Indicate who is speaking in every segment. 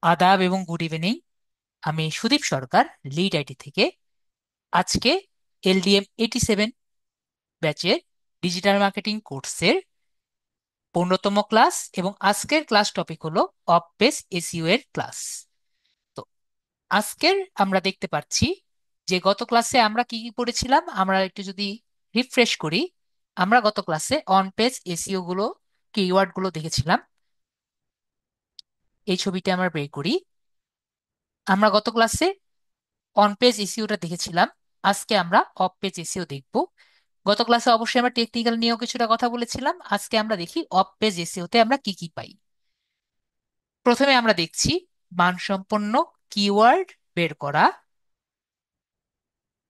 Speaker 1: আদাব এবং good evening. আমি সুদীপ সরকার, লিড আইটি থেকে। আজকে LDM 87 ব্যাচের ডিজিটাল মার্কেটিং কোর্সের 15তম ক্লাস, এবং আজকের ক্লাস টপিক হলো অফ পেজ এসইও এর ক্লাস। তো আজকের আমরা দেখতে পাচ্ছি যে গত ক্লাসে আমরা কি কি পড়েছিলাম। আমরা একটু যদি রিফ্রেশ করি, আমরা গত ক্লাসে অন পেজ এসইও গুলো, কিওয়ার্ড গুলো দেখেছিলাম। এই ছবিটা আমরা বের করি। আমরা গত ক্লাসে অন পেজ এসইওটা দেখেছিলাম। আজকে আমরা অফ পেজ এসইও দেখব। গত ক্লাসে অবশ্যই আমরা টেকনিক্যাল নিয়েও কিছুটা কথা বলেছিলাম। আজকে আমরা দেখি অফ পেজ এসইওতে আমরা কি কি পাই। প্রথমে আমরা দেখছি মানসম্পন্ন কিওয়ার্ড বের করা,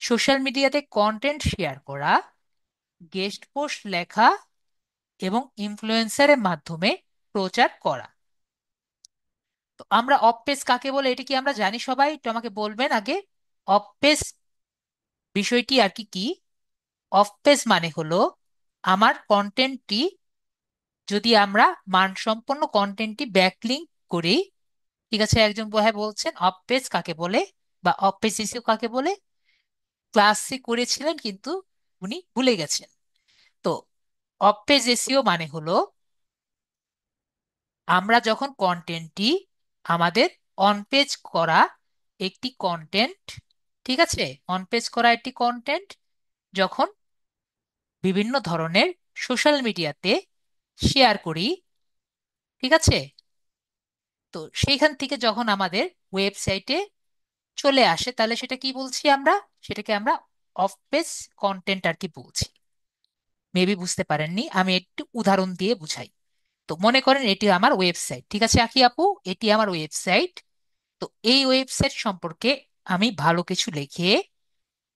Speaker 1: সোশ্যাল মিডিয়াতে কন্টেন্ট শেয়ার করা, গেস্ট পোস্ট লেখা এবং ইনফ্লুয়েন্সারের মাধ্যমে প্রচার করা। তো আমরা অফ পেজ কাকে বলে এটা কি আমরা জানি সবাই? তো আমাকে বলবেন আগে অফ পেজ বিষয়টি আর কি কি। অফ পেজ মানে হলো আমার কন্টেন্টটি, যদি আমরা মানসম্পন্ন কন্টেন্টটি ব্যাকলিঙ্ক করি। ঠিক আছে, একজন ভাই বলছেন অফ পেজ কাকে বলে বা অফ পেজ এসইও কাকে বলে। ক্লাসে করেছিলেন কিন্তু উনি ভুলে গেছেন। তো অফ পেজ এসইও মানে হলো আমরা যখন কন্টেন্টটি আমাদের অন পেজ করা একটি কন্টেন্ট, ঠিক আছে, অন পেজ করা একটি কন্টেন্ট যখন বিভিন্ন ধরনের সোশ্যাল মিডিয়াতে শেয়ার করি, ঠিক আছে, তো সেইখান থেকে যখন আমাদের ওয়েবসাইটে চলে আসে, তাহলে সেটা কি বলছি আমরা? সেটাকে আমরা অফ পেজ কন্টেন্ট আর কি বলছি। মেবি বুঝতে পারেননি, আমি একটু উদাহরণ দিয়ে বুঝাই। তো মনে করেন এটি আমার ওয়েবসাইট, ঠিক আছে আকি আপু, এটি আমার ওয়েবসাইট। তো এই ওয়েবসাইট সম্পর্কে আমি ভালো কিছু লিখে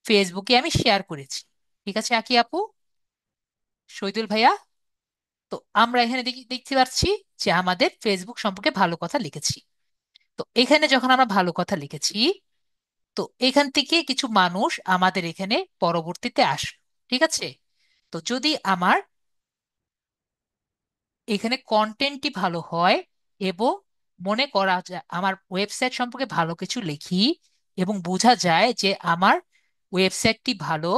Speaker 1: ফেসবুকে আমি শেয়ার করেছি, ঠিক আছে আকি আপু, শহীদুল ভাইয়া। তো আমরা এখানে দেখতে পাচ্ছি যে আমাদের ফেসবুক সম্পর্কে ভালো কথা লিখেছি। তো এখানে যখন আমরা ভালো কথা লিখেছি, তো এখান থেকে কিছু মানুষ আমাদের এখানে পরবর্তীতে আসলো, ঠিক আছে। তো যদি আমার এখানে কন্টেন্টটি ভালো হয় এবং মনে করা যায় আমার ওয়েবসাইট সম্পর্কে ভালো কিছু লিখি এবং বোঝা যায় যে আমার ওয়েবসাইটটি ভালো,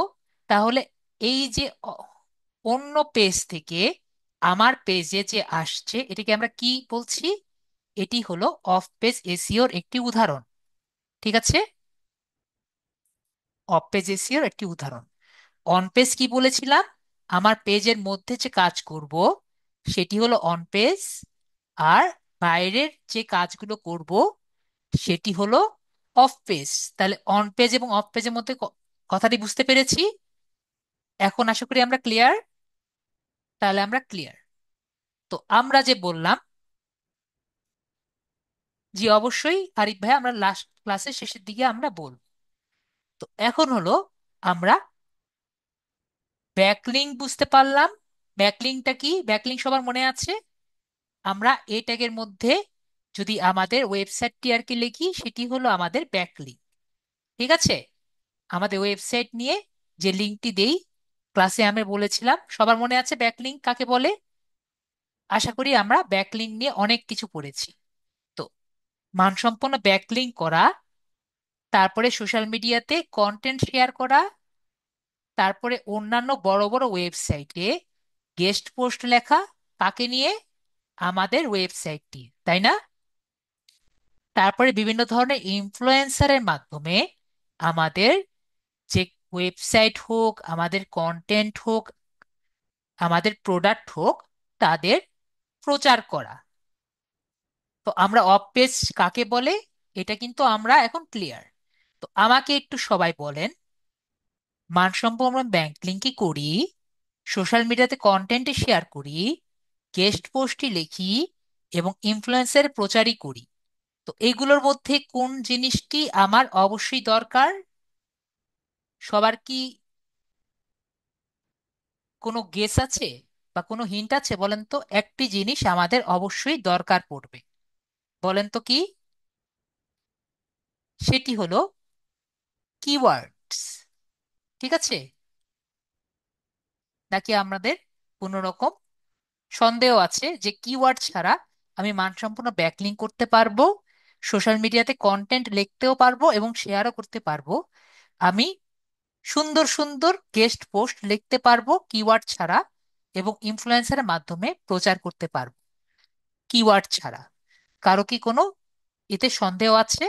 Speaker 1: তাহলে এই যে অন্য পেজ থেকে আমার পেজে যে আসছে, এটাকে আমরা কি বলছি? এটি হলো অফ পেজ এসইওর একটি উদাহরণ, ঠিক আছে। অফ পেজ এসইওর একটি উদাহরণ। অন পেজ কি বলেছিলাম? আমার পেজের মধ্যে যে কাজ করব সেটি হলো অন পেজ, আর বাইরের যে কাজগুলো করব সেটি হলো অফ পেজ। তাহলে অন পেজ এবং অফ পেজের মধ্যে কথাটি বুঝতে পেরেছি। এখন আশা করি আমরা ক্লিয়ার। তাহলে আমরা ক্লিয়ার। তো আমরা যে বললাম, জি অবশ্যই আরিফ ভাই, আমরা লাস্ট ক্লাসের শেষের দিকে আমরা বলব। তো এখন হলো আমরা ব্যাকলিঙ্ক বুঝতে পারলাম। ব্যাকলিঙ্কটা কি? ব্যাকলিঙ্ক সবার মনে আছে? আমরা এই ট্যাগের মধ্যে যদি আমাদের ওয়েবসাইটটি আর কি লিখি, সেটি হলো আমাদের ব্যাকলিঙ্ক, ঠিক আছে। আমাদের ওয়েবসাইট নিয়ে যে লিঙ্কটি দেই, ক্লাসে আমি বলেছিলাম, সবার মনে আছে ব্যাকলিঙ্ক কাকে বলে? আশা করি আমরা ব্যাকলিঙ্ক নিয়ে অনেক কিছু পড়েছি। তো মানসম্পন্ন ব্যাকলিঙ্ক করা, তারপরে সোশ্যাল মিডিয়াতে কন্টেন্ট শেয়ার করা, তারপরে অন্যান্য বড় বড় ওয়েবসাইটে গেস্ট পোস্ট লেখা, কাকে নিয়ে? আমাদের ওয়েবসাইটটি, তাই না? তারপরে বিভিন্ন ধরনের ইনফ্লুয়েন্সারের মাধ্যমে আমাদের যে ওয়েবসাইট হোক, আমাদের কন্টেন্ট হোক, আমাদের প্রোডাক্ট হোক, তাদের প্রচার করা। তো আমরা অফ পেজ কাকে বলে এটা কিন্তু আমরা এখন ক্লিয়ার। তো আমাকে একটু সবাই বলেন, মানসম্পন্ন ব্যাংক লিঙ্কই করি, সোশ্যাল মিডিয়াতে কন্টেন্টে শেয়ার করি, গেস্ট পোস্টই লিখি এবং ইনফ্লুয়েন্সারের প্রচারই করি। তো এগুলোর মধ্যে কোন জিনিসটি আমার অবশ্যই দরকার? সবার কি কোনো গেস আছে বা কোনো হিন্ট আছে? বলেন তো, একটি জিনিস আমাদের অবশ্যই দরকার পড়বে, বলেন তো কি? সেটি হলো কিওয়ার্ডস, ঠিক আছে। নাকি আমাদের কোনো রকম সন্দেহ আছে যে কিওয়ার্ড ছাড়া আমি মানসম্পন্ন ব্যাকলিঙ্ক করতে পারবো? সোশ্যাল মিডিয়াতে কন্টেন্ট লিখতেও পারবো এবং শেয়ারও করতে পারবো। আমি সুন্দর সুন্দর গেস্ট পোস্ট লিখতে পারবো কিওয়ার্ড ছাড়া, এবং ইনফ্লুয়েন্সারের মাধ্যমে প্রচার করতে পারবো কিওয়ার্ড ছাড়া। কারো কি কোনো এতে সন্দেহ আছে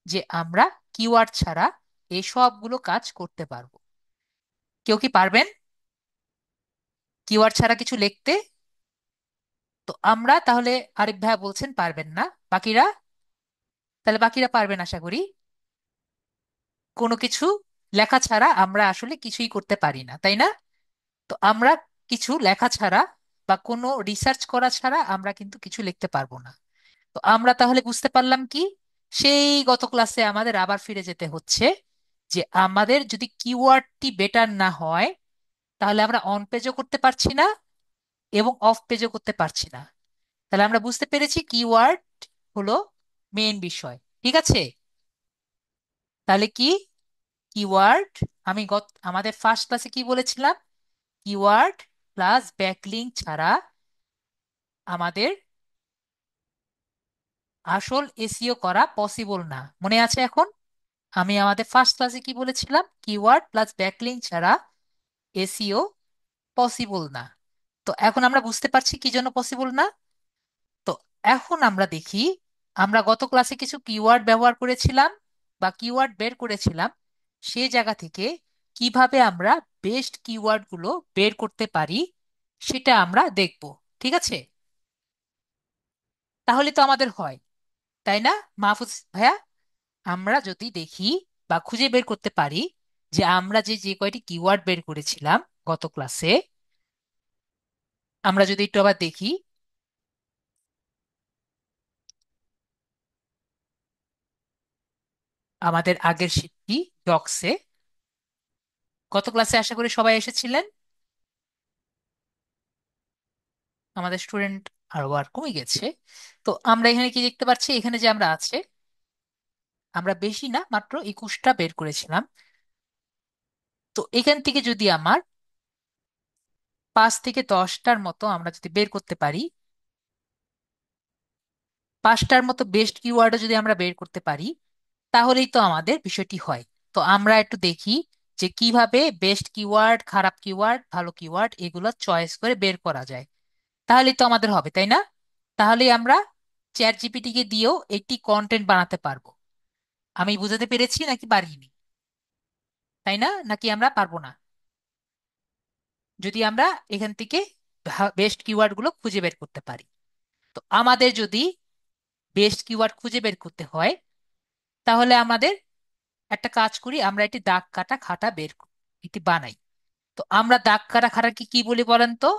Speaker 1: যে আমরা কিওয়ার্ড ছাড়া এই সবগুলো কাজ করতে পারবো? কেউ কি পারবেন কিওয়ার্ড ছাড়া কিছু লিখতে? তো আমরা তাহলে, আরিফ ভাইয়া বলছেন পারবেন না, বাকিরা? তাহলে বাকিরা পারবেন আশা করি। কোনো কিছু লেখা ছাড়া আমরা আসলে কিছুই করতে পারি না, তাই না? তো আমরা কিছু লেখা ছাড়া বা কোনো রিসার্চ করা ছাড়া আমরা কিন্তু কিছু লিখতে পারবো না। তো আমরা তাহলে বুঝতে পারলাম কি, সেই গত ক্লাসে আমাদের আবার ফিরে যেতে হচ্ছে, যে আমাদের যদি কিওয়ার্ডটি বেটার না হয় তাহলে আমরা অন পেজও করতে পারছি না এবং অফ পেজও করতে পারছি না। তাহলে আমরা বুঝতে পেরেছি কিওয়ার্ড হলো মেইন বিষয়। ঠিক আছে? তাহলে কি কিওয়ার্ড, আমাদের ফার্স্ট ক্লাসে কি বলেছিলাম? কিওয়ার্ড প্লাস ব্যাকলিঙ্ক ছাড়া আমাদের আসল এসইও করা পসিবল না। মনে আছে এখন? আমি আমাদের ফার্স্ট ক্লাসে কি বলেছিলাম? কিওয়ার্ড প্লাস ব্যাকলিঙ্ক ছাড়া এসইও পসিবল না। তো এখন আমরা বুঝতে পারছি কি জন্য পসিবল না। তো এখন আমরা দেখি, আমরা গত ক্লাসে কিছু কিওয়ার্ড ব্যবহার করেছিলাম বা কিওয়ার্ড বের করেছিলাম, সে জায়গা থেকে কিভাবে আমরা বেস্ট কিওয়ার্ড গুলো বের করতে পারি সেটা আমরা দেখব। ঠিক আছে? তাহলে তো আমাদের হয়, তাই না মাহফুজ ভাইয়া? আমরা যদি দেখি বা খুঁজে বের করতে পারি যে আমরা যে যে কয়টি কিওয়ার্ড বের করেছিলাম গত ক্লাসে, আমরা যদি একটু আবার দেখি আমাদের আগের শীটটি ডক্সে, গত ক্লাসে আশা করি সবাই এসেছিলেন। আমাদের স্টুডেন্ট আরো আর কমে গেছে। তো আমরা এখানে কি দেখতে পাচ্ছি, এখানে যে আমরা আছে, আমরা বেশি না মাত্র 21টা বের করেছিলাম। তো এখান থেকে যদি আমার 5 থেকে 10টার মতো আমরা যদি বের করতে পারি, 5টার মতো বেস্ট কিওয়ার্ডও যদি আমরা বের করতে পারি, তাহলেই তো আমাদের বিষয়টি হয়। তো আমরা একটু দেখি যে কিভাবে বেস্ট কিওয়ার্ড, খারাপ কিওয়ার্ড, ভালো কিওয়ার্ড এগুলো চয়েস করে বের করা যায়। তাহলেই তো আমাদের হবে, তাই না? তাহলেই আমরা চ্যাট জিপিটি কে দিয়েও একটি কন্টেন্ট বানাতে পারবো। আমি বুঝাতে পেরেছি নাকি পারিনি? তাই না? নাকি আমরা পারবো না? যদি আমরা এখান থেকে বেস্ট কিওয়ার্ড গুলো খুঁজে বের করতে পারি। তো আমাদের যদি বেস্ট কিওয়ার্ড খুঁজে বের করতে হয়, তাহলে আমাদের একটা কাজ করি, আমরা একটি দাগ কাটা খাতা এটি বানাই। তো আমরা দাগ কাটা খাতা কি কি বলি বলেন তো?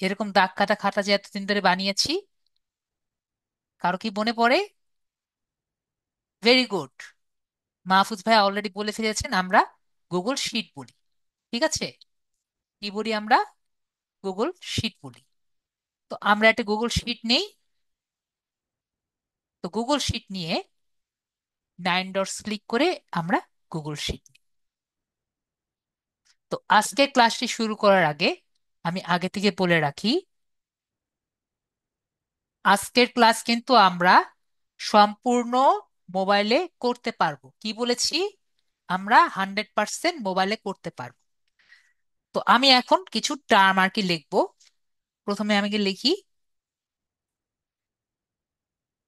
Speaker 1: এরকম দাগ কাটা খাতা যে এতদিন ধরে বানিয়েছি, কারো কি মনে পড়ে? ভেরি গুড, মাহফুজ ভাই অলরেডি বলে ফেলেছেন, আমরা গুগল শিট বলি। ঠিক আছে? কি বলি আমরা? গুগল শিট বলি। তো আমরা একটা গুগল শিট নেই। তো গুগল শিট নিয়ে 9 ডটস ক্লিক করে আমরা গুগল শিট নিই। তো আজকে ক্লাসটি শুরু করার আগে আমি আগে থেকে বলে রাখি, আজকের ক্লাস কিন্তু আমরা সম্পূর্ণ মোবাইলে করতে পারবো। কি বলেছি? আমরা 100% মোবাইলে করতে পারবো। তো আমি এখন কিছু টার্ম আর কি লিখবো। প্রথমে আমি কি লিখি?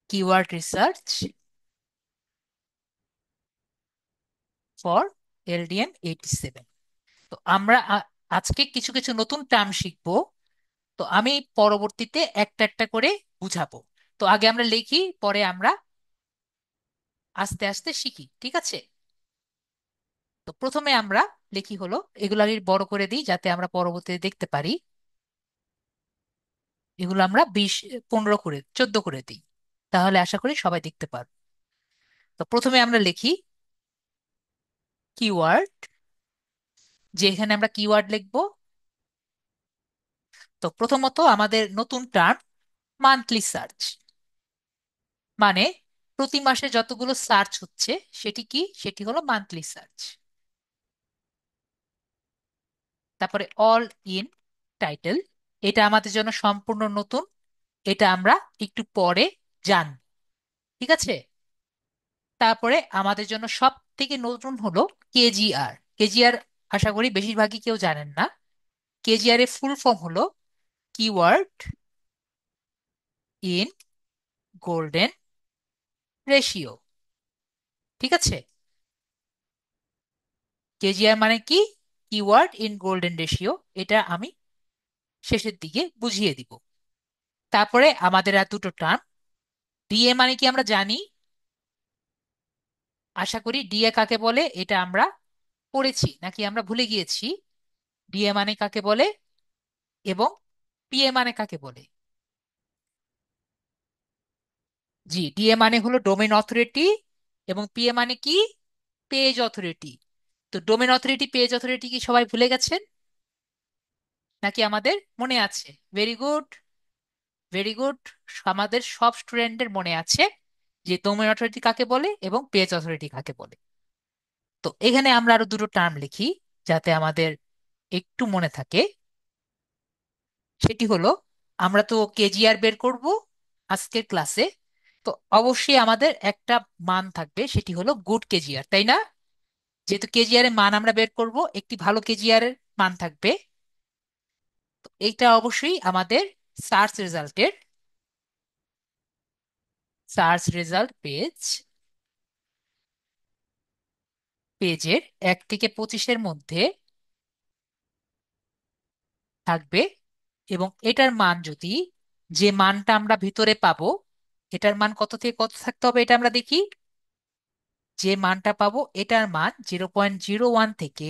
Speaker 1: Keyword research for LDM87। তো আমরা আজকে কিছু কিছু নতুন টার্ম শিখবো। তো আমি পরবর্তীতে একটা একটা করে বুঝাবো। তো আগে আমরা লিখি, পরে আমরা আস্তে আস্তে শিখি। ঠিক আছে? তো প্রথমে আমরা লিখি হলো, এগুলো আমি বড় করে দিই যাতে আমরা পরবর্তীতে দেখতে পারি। এগুলো আমরা 20, 15 করে, 14 করে দিই, তাহলে আশা করি সবাই দেখতে পারবে। তো প্রথমে আমরা লিখি কিওয়ার্ড, যে এখানে আমরা কিওয়ার্ড লিখবো। তো প্রথমত আমাদের নতুন টার্ম মান্থলি সার্চ, মানে প্রতি মাসে যতগুলো সার্চ হচ্ছে সেটি কি, সেটি হলো মান্থলি সার্চ। তারপরে অল ইন টাইটেল, এটা আমাদের জন্য সম্পূর্ণ নতুন, এটা আমরা একটু পরে জানব। ঠিক আছে। তারপরে আমাদের জন্য সব থেকে নতুন হলো কেজিআর। কেজিআর আশা করি বেশিরভাগই কেউ জানেন না। কেজিআর এর ফুল ফর্ম হলো কিওয়ার্ড ইন গোল্ডেন রেশিও। ঠিক আছে। কেজিআর মানে কি? Keyword in golden ratio. এটা আমি শেষের দিকে বুঝিয়ে দিব। তারপরে আমাদের আর দুটো টার্ম। ডিএ মানে কি আমরা জানি, আশা করি। ডিএ কাকে বলে এটা আমরা পড়েছি, নাকি আমরা ভুলে গিয়েছি? ডিএ মানে কাকে বলে এবং পিএ মানে কাকে বলে? জি, ডিএ মানে হলো ডোমেন অথরিটি এবং পিএ মানে কি? Page authority. তো ডোমেন অথরিটি পেজ অথরিটি কি সবাই ভুলে গেছেন, নাকি আমাদের মনে আছে? Very good, very good. আমাদের সব স্টুডেন্টদের মনে আছে যে ডোমেন অথরিটি কাকে বলে এবং পেজ অথরিটি কাকে বলে। তো এখানে আমরা আরো দুটো টার্ম লিখি যাতে আমাদের একটু মনে থাকে। সেটি হলো, আমরা তো কেজিআর বের করব আজকের ক্লাসে। তো অবশ্যই আমাদের একটা মান থাকবে, সেটি হলো গুড কেজিআর, তাই না? যেহেতু কেজিআর এর মান আমরা বের করব, একটি ভালো কেজিআর এর মান থাকবে। তো এইটা অবশ্যই আমাদের সার্চ রেজাল্টের, সার্চ রেজাল্ট পেজের 1 থেকে 25-এর মধ্যে থাকবে। এবং এটার মান যদি, যে মানটা আমরা ভিতরে পাবো, এটার মান কত থেকে কত থাকতে হবে এটা আমরা দেখি। যে মানটা পাবো এটার মান 0.01 থেকে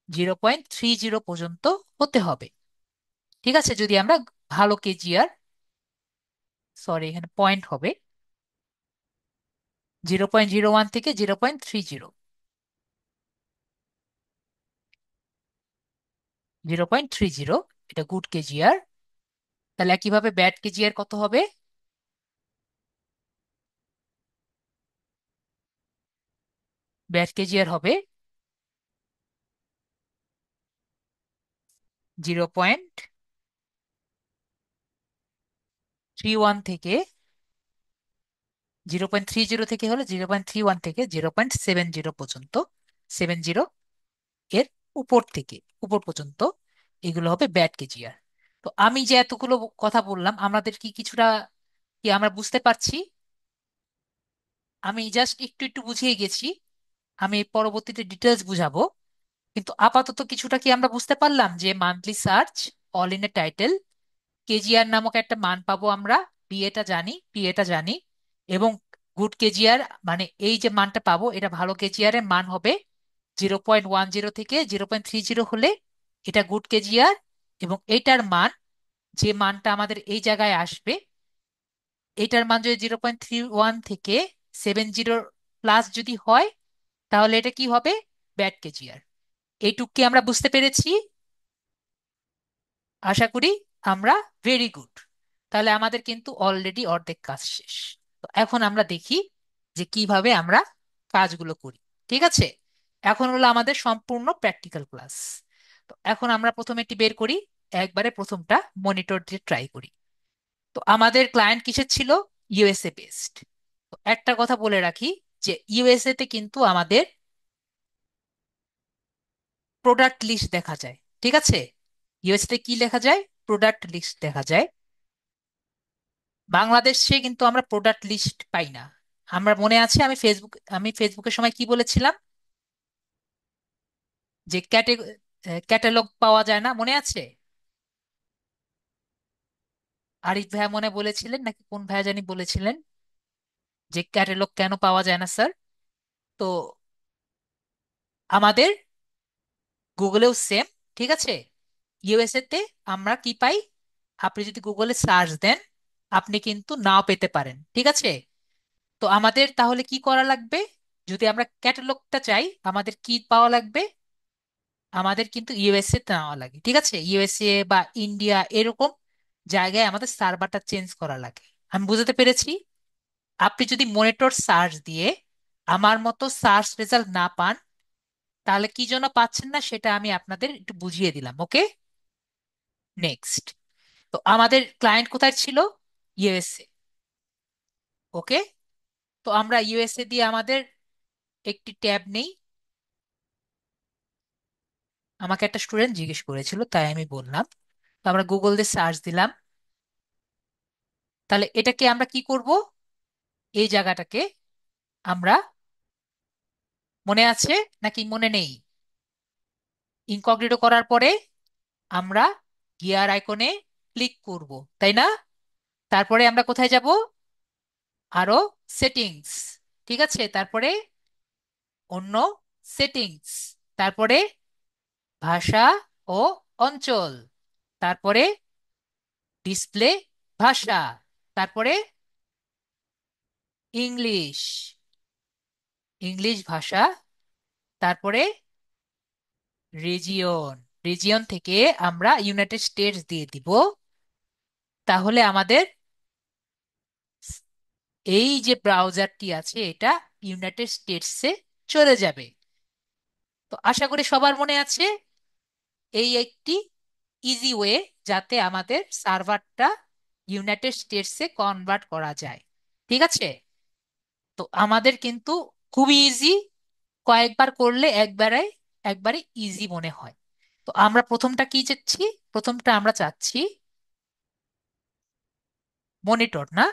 Speaker 1: 0.30 পর্যন্ত হতে হবে। ঠিক আছে। যদি আমরা ভালো কেজিআর, সরি এখানে পয়েন্ট হবে, 0.01 থেকে 0.30, 0.30, এটা গুড কেজিআর। তাহলে একইভাবে ব্যাড কেজিআর কত হবে? ব্যাড কেজিআর হবে 0.31 থেকে, 0.30 থেকে হলে 0.31 থেকে 0.70 পর্যন্ত, 70 এর উপর থেকে উপর পর্যন্ত, এগুলো হবে ব্যাড কেজিআর। তো আমি যে এতগুলো কথা বললাম, আমাদের কি কিছুটা কি আমরা বুঝতে পারছি? আমি জাস্ট একটু একটু বুঝিয়ে গেছি, আমি পরবর্তীতে ডিটেলস বুঝাবো। কিন্তু আপাতত কিছুটা কি আমরা বুঝতে পারলাম যে monthly search, all in a title, KGR নামক একটা মান পাবো আমরা। বিএটা জানি, পিএটা জানি। এবং গুড কেজিআর মানে এই যে মানটা পাবো, এটা ভালো কেজিআর এর মান হবে 0.10 থেকে 0.30 হলে এটা গুড কেজিআর। এবং এটার মান, যে মানটা আমাদের এই জায়গায় আসবে, এটার মান যদি 0.31 থেকে 70 প্লাস যদি হয়, তাহলে এটা কি হবে? Bad KGR. এইটুক কি আমরা বুঝতে পেরেছি? আশা করি আমরা ভেরি গুড। তাহলে আমাদের কিন্তু অলরেডি অর্ধেক কাজ শেষ। তো এখন আমরা দেখি যে কিভাবে আমরা কাজগুলো করি। ঠিক আছে। এখন হলো আমাদের সম্পূর্ণ প্র্যাকটিক্যাল ক্লাস। তো এখন আমরা প্রথমে একটি বের করি, একবারে প্রথমটা মনিটর দিয়ে ট্রাই করি। তো আমাদের ক্লায়েন্ট কিসের ছিল? USA based. তো একটা কথা বলে রাখি যে ইউএসএ তে কিন্তু আমাদের প্রোডাক্ট লিস্ট দেখা যায়। ঠিক আছে। ইউএসএ তে কি লেখা যায়? প্রোডাক্ট লিস্ট দেখা যায়। বাংলাদেশে কিন্তু আমরা প্রোডাক্ট লিস্ট পাই না। আমরা মনে আছে আমি ফেসবুকের সময় কি বলেছিলাম? যে ক্যাটালগ পাওয়া যায় না, মনে আছে? আরিফ ভাইয়া মনে বলেছিলেন, নাকি কোন ভাইয়া জানি বলেছিলেন যে ক্যাটালগ কেন পাওয়া যায় না স্যার? তো আমাদের গুগলেও সেম। ঠিক আছে। ইউএসএ তে আমরা কি পাই? আপনি যদি গুগলে সার্চ দেন, আপনি কিন্তু নাও পেতে পারেন। ঠিক আছে। তো আমাদের তাহলে কি করা লাগবে? যদি আমরা ক্যাটালগটা চাই, আমাদের কি পাওয়া লাগবে? আমাদের কিন্তু ইউএসএ তে নেওয়া লাগে। ঠিক আছে। ইউএসএ বা ইন্ডিয়া এরকম জায়গায় আমাদের সার্ভারটা চেঞ্জ করা লাগে। আমি বুঝতে পেরেছি। আপনি যদি মনিটর সার্চ দিয়ে আমার মতো সার্চ রেজাল্ট না পান, তাহলে কি জন্য পাচ্ছেন না সেটা আমি আপনাদের একটু বুঝিয়ে দিলাম। ওকে। নেক্সট। তো আমাদের ক্লায়েন্ট কোথায় ছিল? ইউএসএ। ওকে। তো আমরা ইউএসএ দিয়ে আমাদের একটি ট্যাব নেই। আমাকে একটা স্টুডেন্ট জিজ্ঞেস করেছিল, তাই আমি বললাম। তো আমরা গুগল দিয়ে সার্চ দিলাম। তাহলে এটাকে আমরা কি করব? এই জায়গাটাকে আমরা, মনে আছে নাকি মনে নেই? ইনকগনিটো করার পরে আমরা গিয়ার আইকনে ক্লিক করব, তাই না? তারপরে আমরা কোথায় যাব? আরো সেটিংস। ঠিক আছে, তারপরে অন্য সেটিংস, তারপরে ভাষা ও অঞ্চল, তারপরে ডিসপ্লে ভাষা, তারপরে ইংলিশ, ইংলিশ ভাষা, তারপরে রিজিয়ন, রিজিয়ন থেকে আমরা ইউনাইটেড স্টেটস দিয়ে দিব। তাহলে আমাদের এই যে ব্রাউজারটি আছে এটা ইউনাইটেড স্টেটসে চলে যাবে। তো আশা করি সবার মনে আছে এই একটি ইজি ওয়ে যাতে আমাদের সার্ভারটা ইউনাইটেড স্টেটসে কনভার্ট করা যায়। ঠিক আছে। তো আমাদের কিন্তু খুবই ইজি, কয়েকবার করলে একবারে একবারে ইজি মনে হয়। তো আমরা প্রথমটা কি চাচ্ছি? প্রথমটা আমরা চাচ্ছি মনিটর, না?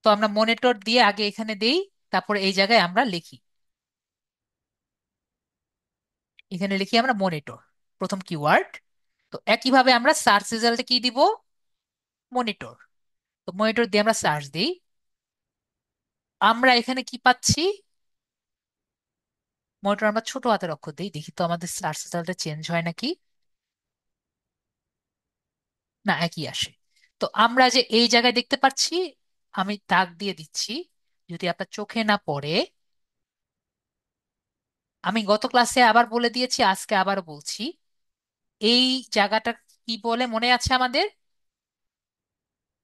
Speaker 1: তো আমরা মনিটর দিয়ে আগে এখানে দেই, তারপরে এই জায়গায় আমরা লিখি, এখানে লিখি আমরা মনিটর, প্রথম কিওয়ার্ড। তো একইভাবে আমরা সার্চ রেজাল্টে কি দিব? মনিটর। তো মনিটর দিয়ে আমরা সার্চ দিই। আমরা এখানে কি পাচ্ছি? মনিটর আমরা ছোট হাতের অক্ষর দিই, দেখি তো আমাদের সার্চ রেজাল্টে চেঞ্জ হয় নাকি। না, একই আসে। তো আমরা যে এই জায়গায় দেখতে পাচ্ছি, আমি দাগ দিয়ে দিচ্ছি, যদি আপনার চোখে না পড়ে। আমি গত ক্লাসে আবার বলে দিয়েছি, আজকে আবার বলছি। এই জায়গাটা কি বলে মনে আছে আমাদের?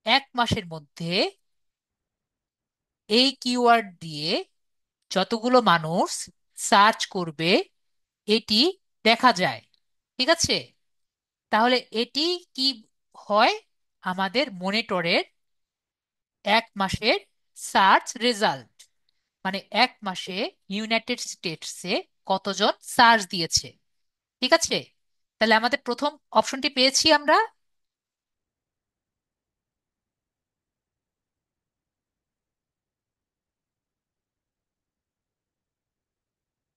Speaker 1: 1 মাসের মধ্যে এই কিওয়ার্ড দিয়ে যতগুলো মানুষ সার্চ করবে এটি দেখা যায়। ঠিক আছে। তাহলে এটি কি হয়? আমাদের মনিটরের 1 মাসের সার্চ রেজাল্ট, মানে 1 মাসে ইউনাইটেড স্টেটসে কতজন সার্চ দিয়েছে। ঠিক আছে। তাহলে আমাদের প্রথম অপশনটি পেয়েছি আমরা।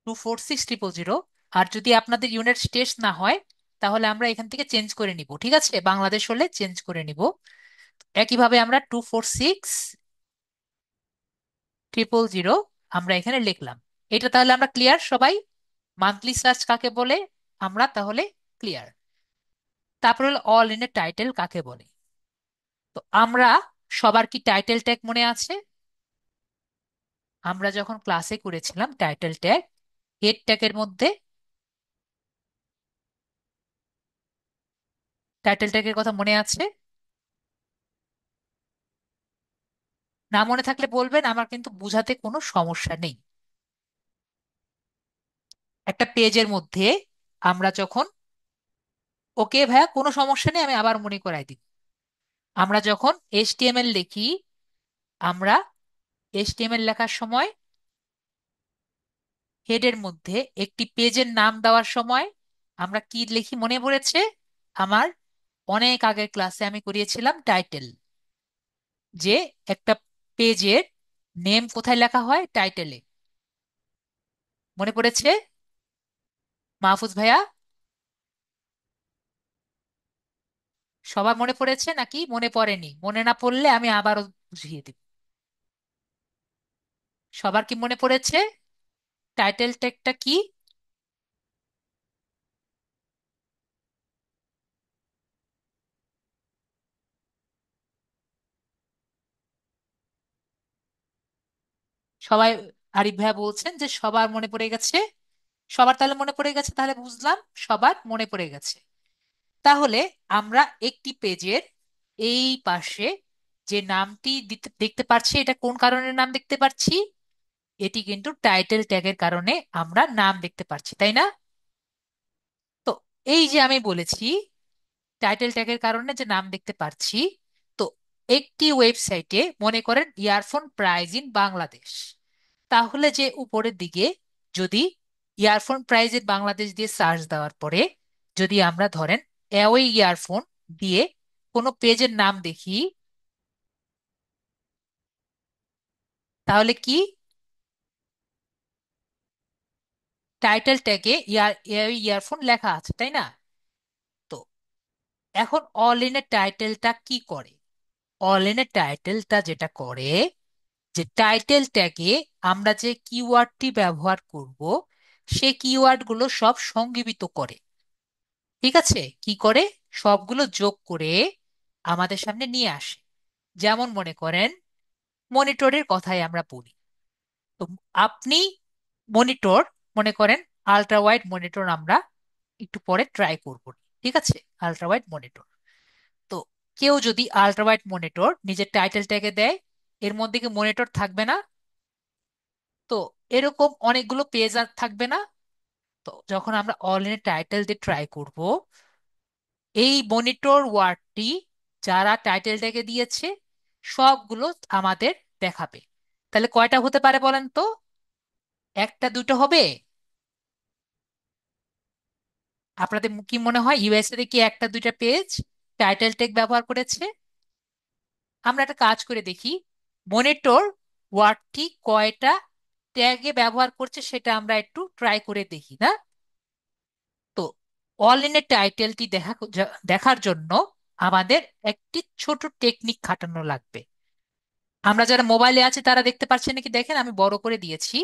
Speaker 1: 246,000। আর যদি আপনাদের ইউনাইটেড স্টেটস না হয় তাহলে আমরা এখান থেকে চেঞ্জ করে নিব। ঠিক আছে, বাংলাদেশ হলে চেঞ্জ করে নিব। একইভাবে আমরা 246,000 আমরা এখানে লিখলাম। এটা তাহলে আমরা ক্লিয়ার সবাই? মান্থলি সার্চ কাকে বলে আমরা তাহলে ক্লিয়ার। তারপর হলো অল ইন এ টাইটেল কাকে বলে। তো আমরা সবার কি টাইটেল ট্যাগ মনে আছে? আমরা যখন ক্লাসে করেছিলাম টাইটেল ট্যাগ, হেড ট্যাগের মধ্যে টাইটেল ট্যাগের কথা মনে আছে? না মনে থাকলে বলবেন, আমার কিন্তু বুঝাতে কোনো সমস্যা নেই। একটা পেজের মধ্যে আমরা যখন, ওকে ভাইয়া কোনো সমস্যা নেই, আমি আবার মনে করাই দিই। আমরা যখন এইচটিএমএল লিখি, আমরা এইচটিএমএল লেখার সময় হেডের মধ্যে একটি পেজের নাম দেওয়ার সময় আমরা কি লিখি মনে পড়েছে? আমার অনেক আগের ক্লাসে আমি করিয়েছিলাম টাইটেল, যে একটা পেজের নেম কোথায় লেখা হয়? টাইটেলে। মনে পড়েছে মাহফুজ ভাইয়া? সবার মনে পড়েছে নাকি মনে পড়েনি? মনে না পড়লে আমি আবারও বুঝিয়ে দিব। সবার কি মনে পড়েছে টাইটেল ট্যাগটা কি? সবাই, আরিফ ভাইয়া বলছেন যে সবার মনে পড়ে গেছে। সবার তাহলে মনে পড়ে গেছে, তাহলে বুঝলাম সবার মনে পড়ে গেছে। তাহলে আমরা একটি পেজের এই পাশে যে নামটি দেখতে পাচ্ছি, এটা কোন কারণে নাম দেখতে পাচ্ছি? এটি কিন্তু টাইটেল ট্যাগের কারণে আমরা নাম দেখতে পাচ্ছি, তাই না? তো এই যে আমি বলেছি টাইটেল ট্যাগের কারণে যে নাম দেখতে পাচ্ছি, তো একটি ওয়েবসাইটে মনে করেন ইয়ারফোন প্রাইস ইন বাংলাদেশ, তাহলে যে উপরের দিকে যদি ইয়ারফোন প্রাইস ইন বাংলাদেশ দিয়ে সার্চ দেওয়ার পরে যদি আমরা ধরেন ওই ইয়ারফোন দিয়ে কোনো পেজের নাম দেখি, তাহলে কি টাইটেল ট্যাগে ইয়ারফোন লেখা আছে, তাই না? তো এখন অল ইনের টাইটেলটা কি করে? অল ইনের টাইটেলটা যেটা করে, যে টাইটেল ট্যাগে আমরা যে কিওয়ার্ডটি ব্যবহার করব সে কিওয়ার্ডগুলো সব সংগৃহীত করে। ঠিক আছে, কি করে? সবগুলো যোগ করে আমাদের সামনে নিয়ে আসে। যেমন মনে করেন মনিটরের কথাই আমরা বলি। তো আপনি মনিটর, মনে করেন আল্ট্রা ওয়াইড মনিটর আমরা একটু পরে ট্রাই করব। ঠিক আছে, আল্ট্রা ওয়াইড মনিটর। তো কেউ যদি আল্ট্রা ওয়াইড মনিটর নিজের টাইটেল ট্যাগে দেয়, এর মধ্যে কি মনিটর থাকবে না? তো এরকম অনেকগুলো পেজ আর থাকবে না? তো যখন আমরা অল ইন টাইটেল দিয়ে ট্রাই করব, এই মনিটর ওয়ার্ডটি যারা টাইটেল ট্যাগে দিয়েছে সবগুলো আমাদের দেখাবে। তাহলে কয়টা হতে পারে বলেন তো? একটা দুটো হবে? আপনাদের কি মনে হয় ইউএসএ তে কি একটা দুইটা পেজ টাইটেল ট্যাগ ব্যবহার করেছে? আমরা একটা কাজ করে দেখি, মনিটর ওয়ার্ডটি কয়টা ট্যাগে ব্যবহার করছে সেটা আমরা একটু ট্রাই করে দেখি না? তো অল ইন এ টাইটেলটি দেখার জন্য আমাদের একটি ছোট টেকনিক খাটানো লাগবে। আমরা যারা মোবাইলে আছি তারা দেখতে পাচ্ছেন নাকি দেখেন, আমি বড় করে দিয়েছি।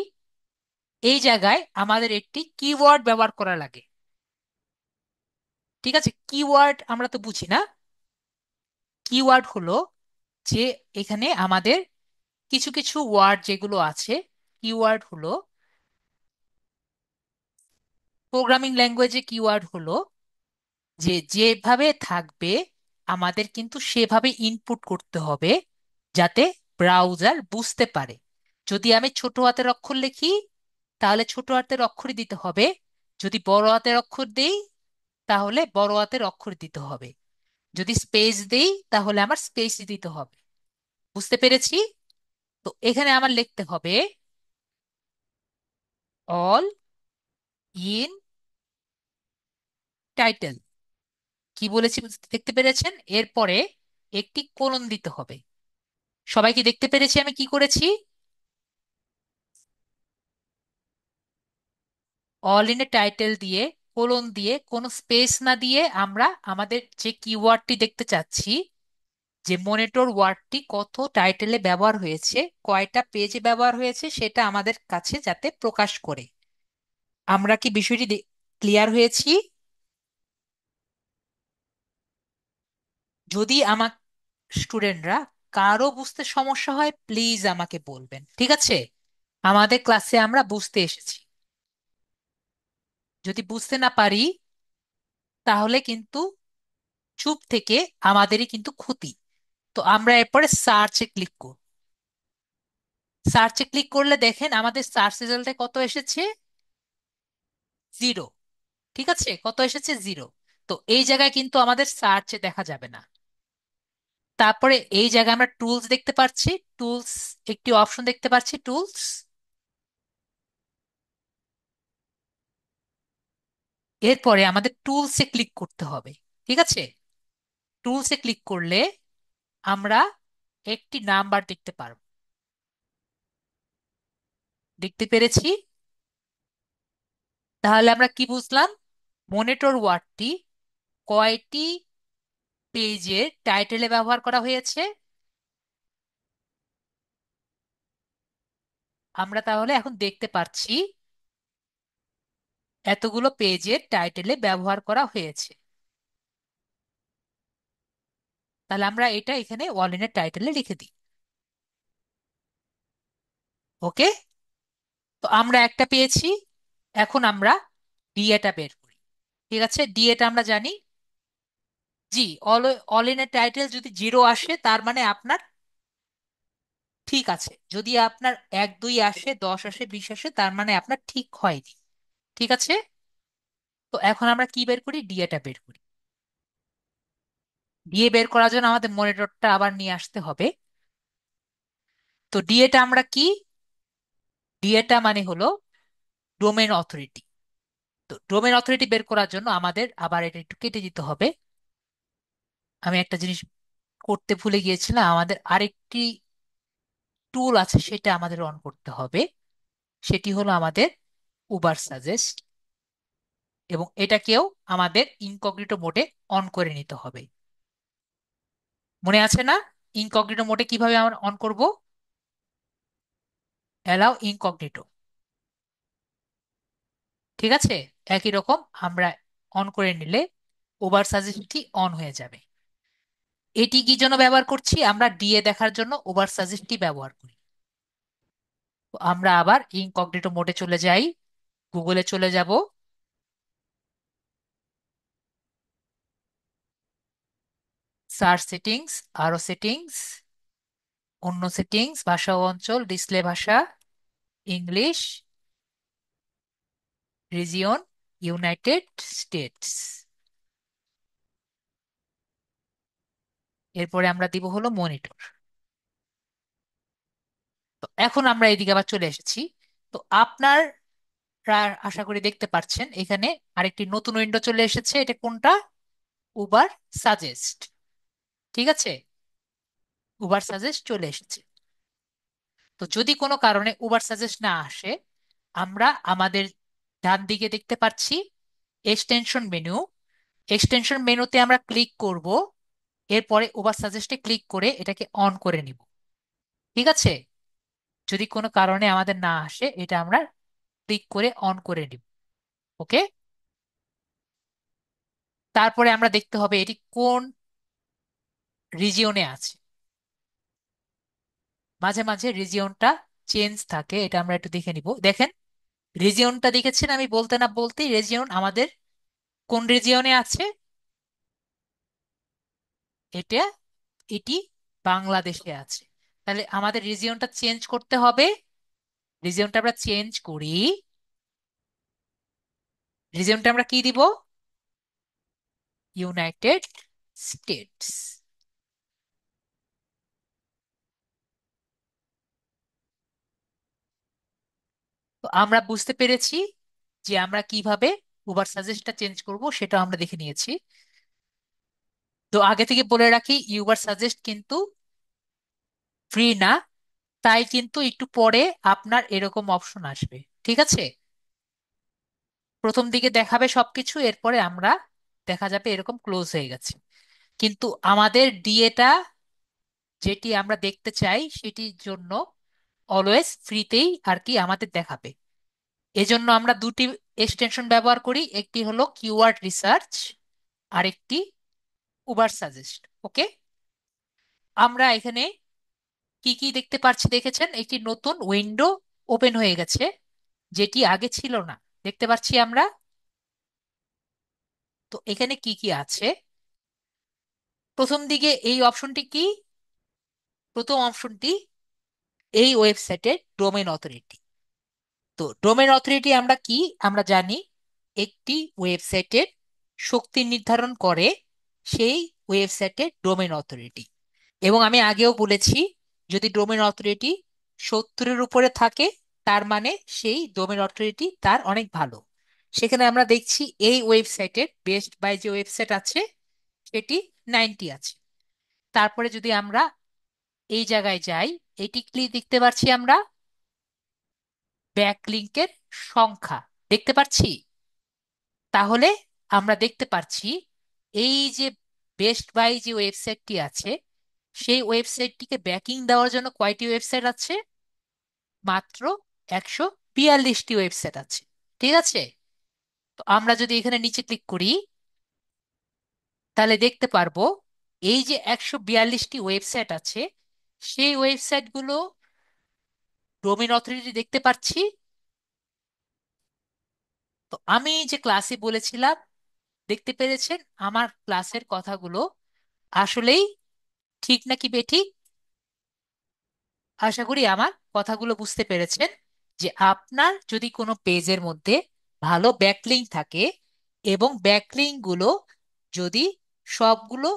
Speaker 1: এই জায়গায় আমাদের একটি কিওয়ার্ড ব্যবহার করা লাগে। ঠিক আছে, কিওয়ার্ড আমরা তো বুঝি না। কিওয়ার্ড হলো যে এখানে আমাদের কিছু কিছু ওয়ার্ড যেগুলো আছে, কিওয়ার্ড হলো প্রোগ্রামিং ল্যাঙ্গুয়েজে কিওয়ার্ড হলো যে যেভাবে থাকবে আমাদের কিন্তু সেভাবে ইনপুট করতে হবে যাতে ব্রাউজার বুঝতে পারে। যদি আমি ছোট হাতের অক্ষর লিখি তাহলে ছোট হাতের অক্ষরই দিতে হবে, যদি বড় হাতের অক্ষর দেই তাহলে বড় হাতের অক্ষর দিতে হবে, যদি স্পেস দেই তাহলে আমার স্পেস দিতে হবে। বুঝতে পেরেছি? তো এখানে আমার লিখতে হবে অল ইন টাইটেল। কি বলেছি দেখতে পেরেছেন? এরপরে একটি কোলন দিতে হবে। সবাই কি দেখতে পেরেছি আমি কি করেছি? অল ইন এ টাইটেল দিয়ে কোলন দিয়ে কোনো স্পেস না দিয়ে আমরা আমাদের যে কিওয়ার্ডটি দেখতে চাচ্ছি, যে মনিটর ওয়ার্ডটি কত টাইটেলে ব্যবহার হয়েছে, কয়টা পেজে ব্যবহার হয়েছে সেটা আমাদের কাছে যাতে প্রকাশ করে। আমরা কি বিষয়টি ক্লিয়ার হয়েছি? যদি আমার স্টুডেন্টরা কারো বুঝতে সমস্যা হয় প্লিজ আমাকে বলবেন, ঠিক আছে? আমাদের ক্লাসে আমরা বুঝতে এসেছি। যদি বুঝতে না পারি তাহলে কিন্তু চুপ থেকে আমাদেরই কিন্তু ক্ষতি। তো আমরা এরপরে সার্চে ক্লিক করব। সার্চে ক্লিক করলে দেখেন আমাদের সার্চ রেজাল্টে কত এসেছে? 0। ঠিক আছে, কত এসেছে? 0। তো এই জায়গায় কিন্তু আমাদের সার্চে দেখা যাবে না। তারপরে এই জায়গায় আমরা টুলস দেখতে পাচ্ছি, টুলস একটি অপশন দেখতে পাচ্ছি, টুলস। এরপরে আমাদের টুলসে ক্লিক করতে হবে। ঠিক আছে, টুলসে ক্লিক করলে আমরা একটি নাম্বার দেখতে পারবো। দেখতে পেরেছি? তাহলে আমরা কি বুঝলাম? মনিটর ওয়ার্ডটি কয়টি পেজের টাইটেলে ব্যবহার করা হয়েছে? আমরা তাহলে এখন দেখতে পাচ্ছি এতগুলো পেজের টাইটেলে ব্যবহার করা হয়েছে। তাহলে আমরা এটা এখানে ওয়ালিনের টাইটেলে লিখে দিই। ওকে, তো আমরা একটা পেয়েছি। এখন আমরা ডিএটা বের করি। ঠিক আছে, ডিএটা আমরা জানি। জি, অল অলিনের টাইটেল যদি 0 আসে তার মানে আপনার ঠিক আছে, যদি আপনার 1 2 আসে 10 আসে 20 আসে তার মানে আপনার ঠিক হয়নি। ঠিক আছে, তো এখন আমরা কি বের করি? ডিএটা বের করি। ডিএ বের করার জন্য আমাদের মনিটরটা আবার নিয়ে আসতে হবে। তো ডিএটা আমরা কি, ডিএটা মানে হলো ডোমেন অথরিটি। তো ডোমেন অথরিটি বের করার জন্য আমাদের আবার এটা একটু কেটে দিতে হবে। আমি একটা জিনিস করতে ভুলে গিয়েছিলাম, আমাদের আরেকটি টুল আছে সেটা আমাদের অন করতে হবে। সেটি হলো আমাদের উবার সাজেস্ট, এবং এটাকেও আমাদের ইনকগনিটো মোডে অন করে নিতে হবে। মনে আছে না ইনকগনিটো মোডে কিভাবে আমরা অন করব? অ্যালাউ ইনকগনিটো, ঠিক আছে? একই রকম আমরা অন করে নিলে উবার সাজেস্টটি অন হয়ে যাবে। এটি কি জন্য ব্যবহার করছি? আমরা ডিএ দেখার জন্য উবার সাজেস্টটি ব্যবহার করি। তো আমরা আবার ইনকগনিটো মোডে চলে যাই, গুগলে চলে যাব, সার্চ সেটিংস, আরো সেটিংস, অন্য সেটিংস, ভাষা ও অঞ্চল, ডিসপ্লে ভাষা, ইংলিশ, রিজিয়ন, ইউনাইটেড স্টেটস। এরপরে আমরা দিব হলো মনিটর। তো এখন আমরা এদিকে আবার চলে এসেছি। তো আপনার আশা করি দেখতে পাচ্ছেন এখানে আরেকটি নতুন উইন্ডো চলে এসেছে। এটা কোনটা? উবার সাজেস্ট, ঠিক আছে? উবার সাজেস্ট চলে এসেছে। তো যদি কোনো কারণে উবার সাজেস্ট না আসে, আমরা আমাদের ডান দিকে দেখতে পাচ্ছি এক্সটেনশন মেনু। এক্সটেনশন মেনুতে আমরা ক্লিক করব, এরপরে উবার সাজেস্টে ক্লিক করে এটাকে অন করে নিব, ঠিক আছে? যদি কোনো কারণে আমাদের না আসে, এটা আমরা ক্লিক করে অন করে নিব। ওকে। তারপরে আমরা দেখতে হবে এটি কোন রিজিয়নে আছে। মাঝে মাঝে রিজিয়নটা চেঞ্জ থাকে, এটা আমরা একটু দেখে নিব। দেখেন, রিজিয়নটা দেখেছেন, আমি বলতে না বলতেই রিজিয়ন আমাদের কোন রিজিয়নে আছে। এটা, এটি বাংলাদেশে আছে। তাহলে আমাদের রিজিয়নটা চেঞ্জ করতে হবে। রিজিয়নটা আমরা চেঞ্জ করি, রিজিয়নটা আমরা কি দিব? United states. তো আমরা বুঝতে পেরেছি যে আমরা কিভাবে উবার সাজেস্টটা চেঞ্জ করব, সেটা আমরা দেখে নিয়েছি। তো আগে থেকে বলে রাখি, উবার সাজেস্ট কিন্তু ফ্রি না, তাই কিন্তু একটু পরে আপনার এরকম অপশন আসবে, ঠিক আছে? প্রথম দিকে দেখাবে সবকিছু, এরপরে আমরা দেখা যাবে এরকম ক্লোজ হয়ে গেছে। কিন্তু আমাদের ডিএটা যেটি আমরা দেখতে চাই সেটির জন্য অলওয়েজ ফ্রিতেই আর কি আমাদের দেখাবে। এজন্য আমরা দুটি এক্সটেনশন ব্যবহার করি, একটি হলো কিওয়ার্ড রিসার্চ, আরেকটি উবার সাজেস্ট। ওকে। আমরা এখানে কি কি দেখতে পাচ্ছি দেখেছেন, একটি নতুন উইন্ডো ওপেন হয়ে গেছে, যেটি আগে ছিল না, দেখতে পাচ্ছি আমরা। তো এখানে কি কি আছে? প্রথম দিকে এই অপশনটি কি? প্রথম অপশনটি এই ওয়েবসাইটের ডোমেন অথরিটি। তো ডোমেন অথরিটি আমরা কি, আমরা জানি একটি ওয়েবসাইটের শক্তি নির্ধারণ করে সেই ওয়েবসাইটের ডোমেন অথরিটি। এবং আমি আগেও বলেছি, যদি ডোমেন অথরিটি 70-এর উপরে থাকে, তার মানে সেই ডোমেন অথরিটি তার অনেক ভালো। সেখানে আমরা দেখছি এই ওয়েবসাইটের বেস্ট বাই যে ওয়েবসাইট আছে সেটি 90 আছে। তারপরে যদি আমরা এই জায়গায় যাই, এটি ক্লিক দেখতে পাচ্ছি আমরা ব্যাকলিংকের সংখ্যা দেখতে পাচ্ছি। তাহলে আমরা দেখতে পাচ্ছি এই যে বেস্ট বাই যে ওয়েবসাইটটি আছে, সেই ওয়েবসাইটটিকে ব্যাকিং দেওয়ার জন্য কয়টি ওয়েবসাইট আছে? মাত্র 142টি ওয়েবসাইট আছে, ঠিক আছে? তো আমরা যদি এখানে নিচে ক্লিক করি, তাহলে দেখতে পারবো এই যে 142টি ওয়েবসাইট আছে, সেই ওয়েবসাইটগুলো ডোমেন অথরিটি দেখতে পাচ্ছি। তো আমি যে ক্লাসে বলেছিলাম, দেখতে পেরেছেন আমার ক্লাসের কথাগুলো আসলেই ঠিক নাকি বেঠিক? আশা করি আমার কথাগুলো বুঝতে পেরেছেন যে আপনার যদি কোনো পেজের মধ্যে ভালো ব্যাকলিঙ্ক থাকে, এবং ব্যাকলিঙ্ক গুলো যদি সবগুলো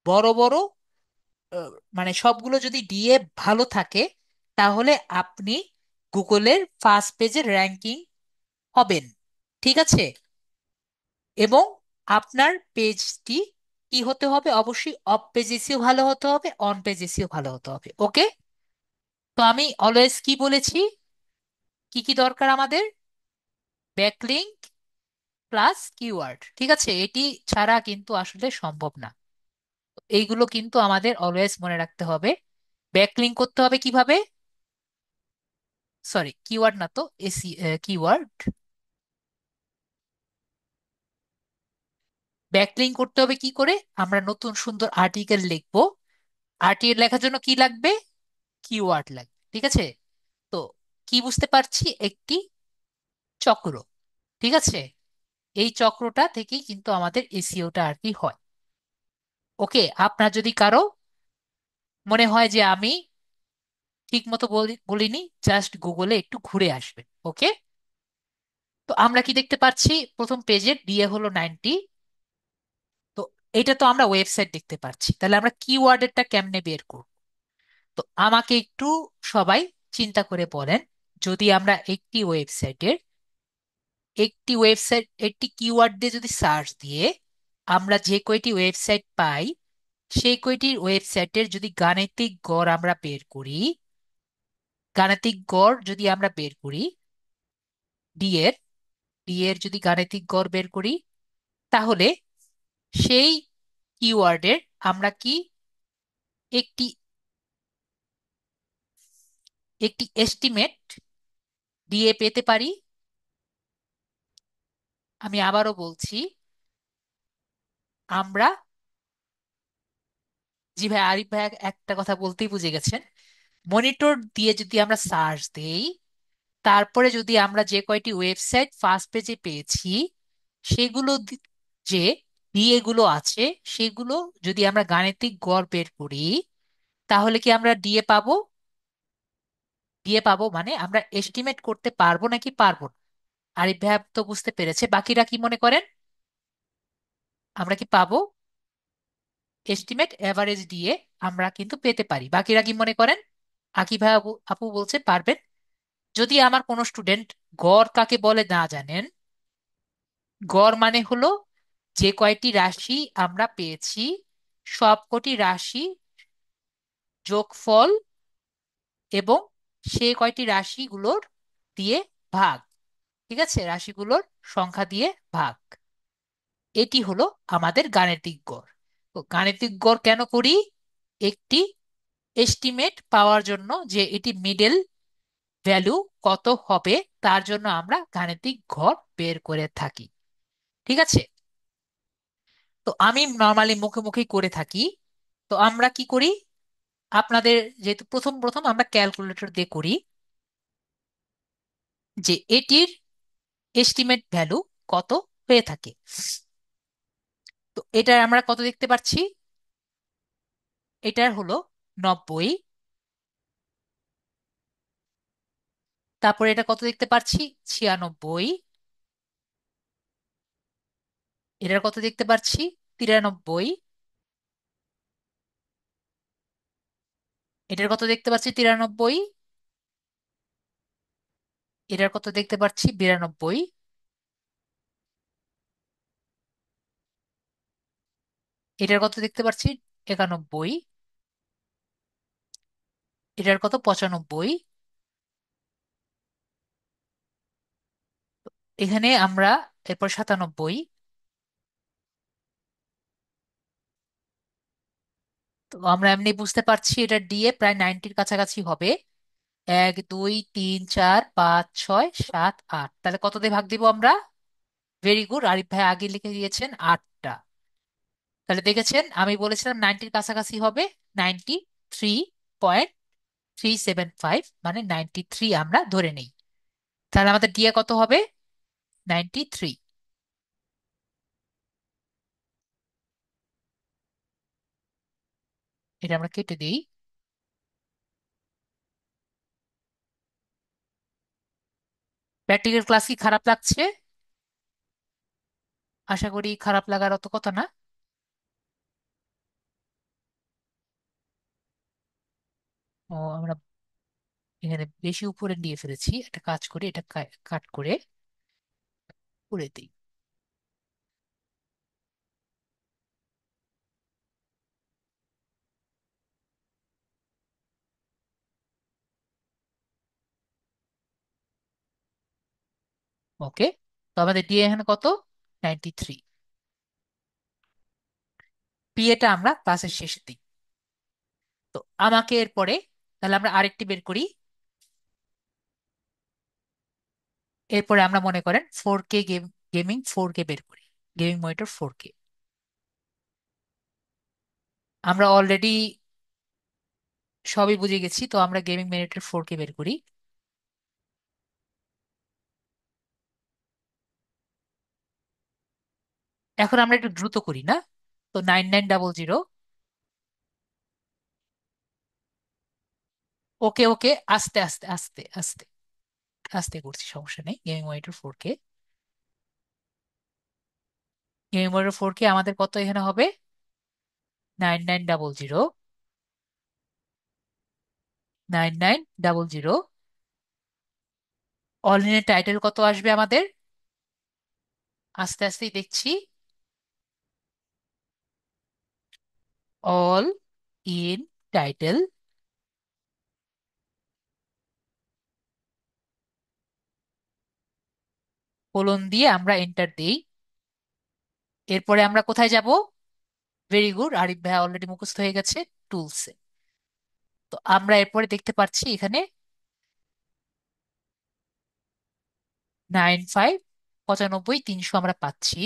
Speaker 1: বড় বড় মানে সবগুলো যদি ডিএ ভালো থাকে, তাহলে আপনি গুগলের ফার্স্ট পেজের র্যাঙ্কিং হবেন। ঠিক আছে? এবং আপনার পেজটি কি হতে হবে? অবশ্যই অফ পেজ এসিও ভালো হতে হবে, অন পেজ এসিও ভালো হতে হবে। ওকে? তো আমি অলওয়েজ কি বলেছি, কি কি দরকার আমাদের? Backlink plus keyword. ঠিক আছে? এটি ছাড়া কিন্তু আসলে সম্ভব না। এইগুলো কিন্তু আমাদের অলওয়েজ মনে রাখতে হবে। ব্যাকলিঙ্ক করতে হবে কিভাবে? সরি, কিওয়ার্ড না তো, এসি, কিওয়ার্ড। ব্যাকলিঙ্ক করতে হবে কি করে? আমরা নতুন সুন্দর আর্টিকেল লিখবো। আর্টিকেল লেখার জন্য কি লাগবে? কিওয়ার্ড লাগবে। ঠিক আছে? তো কি বুঝতে পারছি? একটি চক্র। ঠিক আছে? এই চক্রটা থেকেই কিন্তু আমাদের এসিওটা আর কি হয়। ওকে? আপনার যদি কারো মনে হয় যে আমি ঠিক মতো বলিনি, জাস্ট গুগলে একটু ঘুরে আসবেন। ওকে? তো আমরা কি দেখতে পাচ্ছি? প্রথম পেজের দিয়ে হলো 90। তো এটা তো আমরা ওয়েবসাইট দেখতে পাচ্ছি, তাহলে আমরা কিওয়ার্ডেরটা কেমনে বের করব? তো আমাকে একটু সবাই চিন্তা করে বলেন, যদি আমরা একটি কিওয়ার্ড দিয়ে যদি সার্চ দিয়ে আমরা যে কয়টি ওয়েবসাইট পাই, সেই কয়টি ওয়েবসাইটের যদি গাণিতিক গড় আমরা বের করি, গাণিতিক গড় যদি আমরা বের করি, ডি এর ডি এর যদি গাণিতিক গড় বের করি, তাহলে সেই কিওয়ার্ডের আমরা কি একটি একটি এস্টিমেট দিয়ে পেতে পারি। আমি আবারও বলছি, আমরা, জি ভাই, আরিফ ভাই একটা কথা বলতেই বুঝে গেছেন। মনিটর দিয়ে যদি আমরা সার্চ দেই, তারপরে যদি আমরা যে কয়টি ওয়েবসাইট ফার্স্ট পেজে পেয়েছি, সেগুলো যে ডিএ গুলো আছে, সেগুলো যদি আমরা গাণিতিক গড় বের করি, তাহলে কি আমরা ডিএ পাবো? ডিএ পাবো মানে আমরা এস্টিমেট করতে পারবো নাকি পারবো না? আরিফ ভাই তো বুঝতে পেরেছে, বাকিরা কি মনে করেন? আমরা কি পাবো? এস্টিমেট এভারেজ দিয়ে আমরা কিন্তু পেতে পারি। বাকিরা কি মনে করেন? আকি ভাই, আপু আপু বলছে পারবেন। যদি আমার কোনো স্টুডেন্ট গড় কাকে বলে না জানেন, গড় মানে হলো যে কয়টি রাশি আমরা পেয়েছি, সবকটি রাশি যোগফল এবং সে কয়টি রাশিগুলোর দিয়ে ভাগ। ঠিক আছে? রাশিগুলোর সংখ্যা দিয়ে ভাগ। এটি হলো আমাদের গাণিতিক গড়। তো গাণিতিক গড় কেন করি? একটি এস্টিমেট পাওয়ার জন্য, যে এটি মিডল ভ্যালু কত হবে, তার জন্য আমরা গাণিতিক গড় বের করে থাকি। ঠিক আছে? তো আমি নর্মালি মুখে মুখেই করে থাকি। তো আমরা কি করি? আপনাদের, যেহেতু প্রথম প্রথম আমরা ক্যালকুলেটর দিয়ে করি, যে এটির এস্টিমেট ভ্যালু কত হয়ে থাকে। তো এটার আমরা কত দেখতে পাচ্ছি? এটার হলো 90। তারপরে এটা কত দেখতে পাচ্ছি? 96। এটার কত দেখতে পাচ্ছি? 93। এটার কত দেখতে পাচ্ছি? 93। এটার কত দেখতে পাচ্ছি? 92। এটার কত দেখতে পাচ্ছি? 91। এটার কত? 95। এখানে আমরা, এরপর 97। তো আমরা এমনি বুঝতে পারছি এটা ডিএ প্রায় 90-র কাছাকাছি হবে। 1 2 3 4 5 6 7 8, তাহলে কত দিয়ে ভাগ দিব আমরা? ভেরি গুড, আরিফ ভাই আগে লিখে দিয়েছেন 8টা। তাহলে দেখেছেন, আমি বলেছিলাম 90-র কাছাকাছি হবে। 93.375, মানে 93 আমরা ধরে নেই। তাহলে আমাদের ডিএ কত হবে? 93। এটা আমরা কেটে দিই। প্র্যাকটিক্যাল ক্লাস কি খারাপ লাগছে? আশা করি খারাপ লাগার অত কথা না। ও, আমরা এখানে বেশি উপরে নিয়ে ফেলেছি, একটা কাজ করে এটা কাট করে করে দিই। ওকে, তো আমাদের ডি এখানে কত? 93। পিএটা আমরা ক্লাসের শেষে দিই। তো আমাকে এরপরে তাহলে আমরা আরেকটি বের করি। এরপরে আমরা মনে করেন 4K গেমিং 4K বের করি, গেমিং মনিটর 4K। আমরা অলরেডি সবই বুঝে গেছি, তো আমরা গেমিং মনিটর 4K বের করি। এখন আমরা একটু দ্রুত করি না? তো 9900। ওকে ওকে, আস্তে আস্তে আস্তে আস্তে আস্তে করছি, সমস্যা নেই। Gaming monitor 4K, gaming monitor 4K আমাদের কত এখানে হবে? 9900, 9900। অনলাইনের টাইটেল কত আসবে আমাদের? আস্তে আস্তেই দেখছি। অল ইন টাইটেল, কোলন দিয়ে আমরা এন্টার দেই। এরপরে আমরা কোথায় যাব? ভেরি গুড, আরিফ ভাই অলরেডি মুখস্থ হয়ে গেছে, টুলসে। তো আমরা এরপরে দেখতে পাচ্ছি এখানে 95, 95, 300 আমরা পাচ্ছি।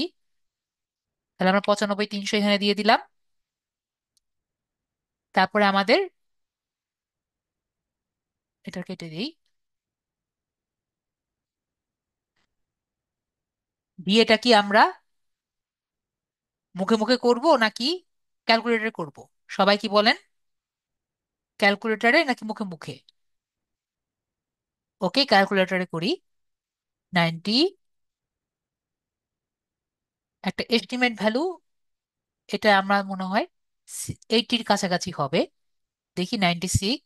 Speaker 1: তাহলে আমরা 95, 300 এখানে দিয়ে দিলাম। তারপরে আমাদের এটা কেটে দিই। বিয়েটা কি আমরা মুখে মুখে করব নাকি ক্যালকুলেটরে করব? সবাই কি বলেন, ক্যালকুলেটরে নাকি মুখে মুখে? ওকে, ক্যালকুলেটরে করি। 90, একটা এস্টিমেট ভ্যালু, এটা আমার মনে হয় 80-র কাছাকাছি হবে। দেখি, 96,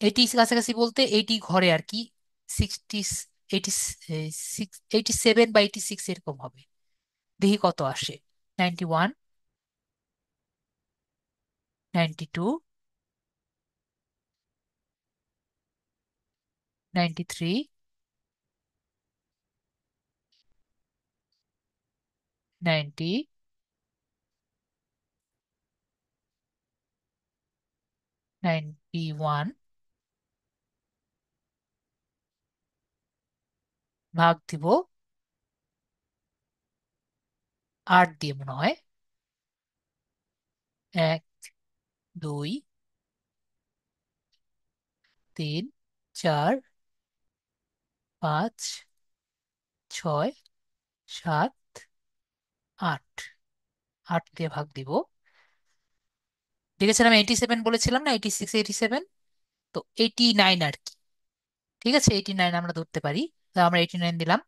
Speaker 1: 80 কাছাকাছি বলতে 80 ঘরে আর কি। 60, 80, 87 বা 86 এরকম হবে। দেখি কত আসে। 91, 92, 93, 90, 91, ভাগ দিব 8 দিয়ে মনে হয়। 1, 2, 3, 4, 5, 6, 7, 8, 8 দিয়ে ভাগ দিব। দেখেছিলাম 87 বলেছিলাম না, 86, 87। তো 89 আর কি। ঠিক আছে, 89 আমরা ধরতে পারি। তো আমরা 89 দিলাম।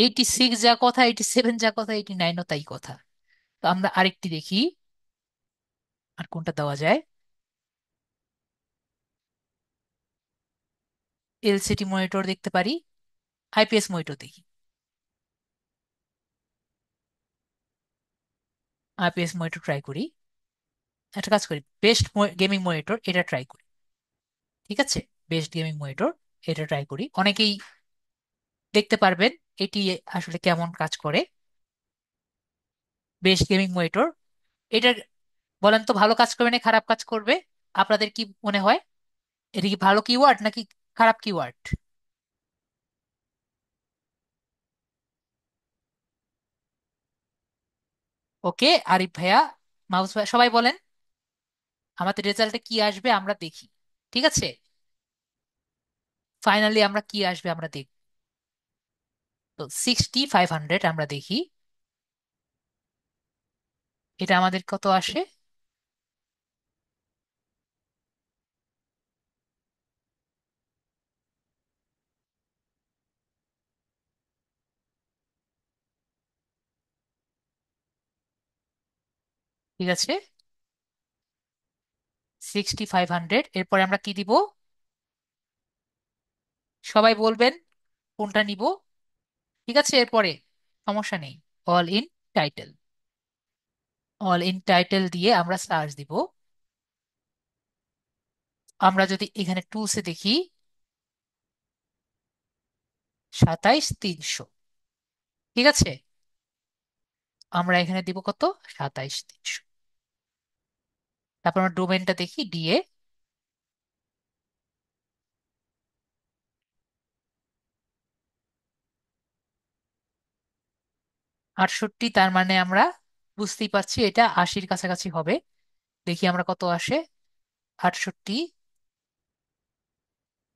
Speaker 1: 86 যা কথা, 87 যা কথা, 89ও তাই কথা। তো আমরা আরেকটি দেখি, আর কোনটা দেওয়া যায়। এলসিডি মনিটর দেখতে পারি, আইপিএস মনিটর দেখি। আইপিএস মনিটর ট্রাই করি। একটা কাজ করি, বেস্ট গেমিং মনিটর এটা ট্রাই করি। ঠিক আছে, বেস্ট গেমিং মনিটর এটা ট্রাই করি। অনেকেই দেখতে পারবেন এটি আসলে কেমন কাজ করে। বেস্ট গেমিং মনিটর এটা, বলেন তো ভালো কাজ করবে না খারাপ কাজ করবে? আপনাদের কি মনে হয়, এটা কি ভালো কিওয়ার্ড নাকি খারাপ কিওয়ার্ড? ওকে, আরিফ ভাইয়া, মাউস ভাইয়া, সবাই বলেন আমাদের রেজাল্টে কি আসবে আমরা দেখি। ঠিক আছে, ফাইনালি আমরা কি আসবে আমরা দেখি। তো 6500 আমরা দেখি, এটা আমাদের কত আসে? ঠিক আছে, 6500। এরপরে আমরা কি দিব? সবাই বলবেন কোনটা নিব। ঠিক আছে, এরপরে সমস্যা নেই। All in title. All in title দিয়ে আমরা সার্চ দিব। আমরা যদি এখানে টুলসে দেখি, 27300। ঠিক আছে, আমরা এখানে দিব কত? 27300। তারপর আমরা ডোমেনটা দেখি, ডিএ। 68, তার মানে আমরা বুঝতেই পারছি এটা 80-র কাছাকাছি হবে। দেখি আমরা কত আসে। 68,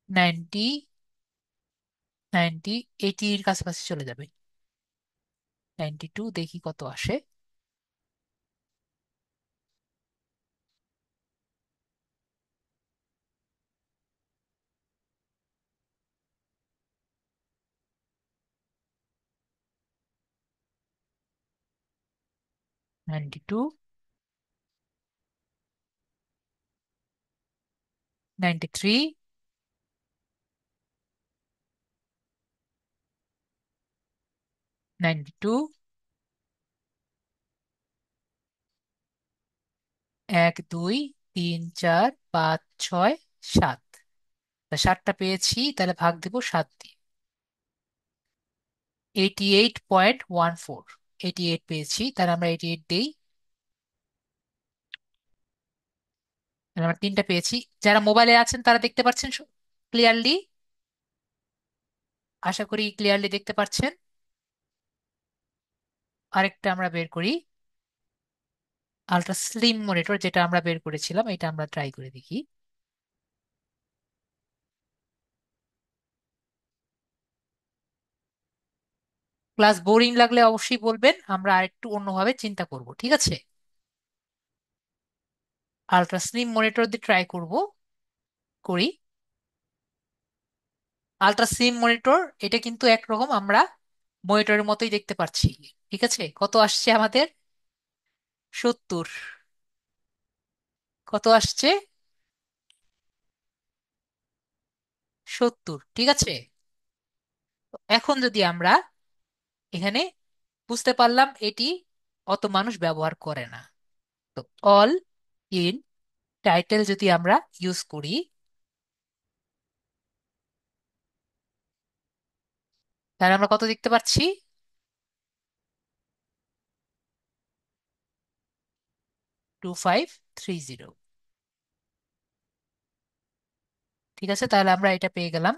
Speaker 1: 90, 90, 80-র কাছাকাছি চলে যাবে। 92, দেখি কত আসে। 92, 93, 92, 1 2 3 4 5 6 7। তা 7টা পেয়েছি, তাহলে ভাগ দিব 7 দিয়ে। 88.14। 88 পেয়েছি, তাহলে আমরা 88 দিই। তাহলে আমরা 3টা পেয়েছি। যারা মোবাইলে আছেন তারা দেখতে পাচ্ছেন ক্লিয়ারলি? আশা করি ক্লিয়ারলি দেখতে পাচ্ছেন। আরেকটা আমরা বের করি, আলট্রা স্লিম মনিটর, যেটা আমরা বের করেছিলাম, এটা আমরা ট্রাই করে দেখি। ক্লাস বোরিং লাগলে অবশ্যই বলবেন, আমরা আরেকটু অন্যভাবে চিন্তা করব। ঠিক আছে, আলট্রা স্লিম মনিটর দিয়ে ট্রাই করব। করি। আলট্রা স্লিম মনিটর, এটা কিন্তু একরকম আমরা মনিটরের মতোই দেখতে পাচ্ছি। ঠিক আছে, কত আসছে আমাদের? 70। কত আসছে? 70। ঠিক আছে, তো এখন যদি আমরা এখানে বুঝতে পারলাম এটি অত মানুষ ব্যবহার করে না। তো অল ইন টাইটেল যদি আমরা ইউজ করি, তাহলে আমরা কত দেখতে পাচ্ছি? 2530। ঠিক আছে, তাহলে আমরা এটা পেয়ে গেলাম।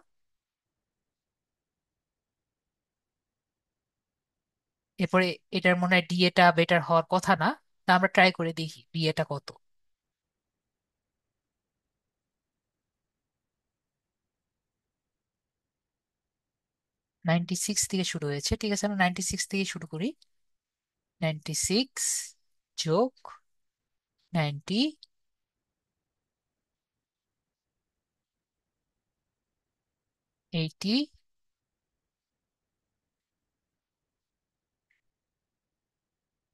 Speaker 1: এরপরে এটার মনে হয় ডিএটা বেটার হওয়ার কথা না। তা আমরা ট্রাই করে দেখি ডিএটা কত। 96 থেকে শুরু হয়েছে। ঠিক আছে, আমরা 96 থেকে শুরু করি। 96 যোগ 90, 80,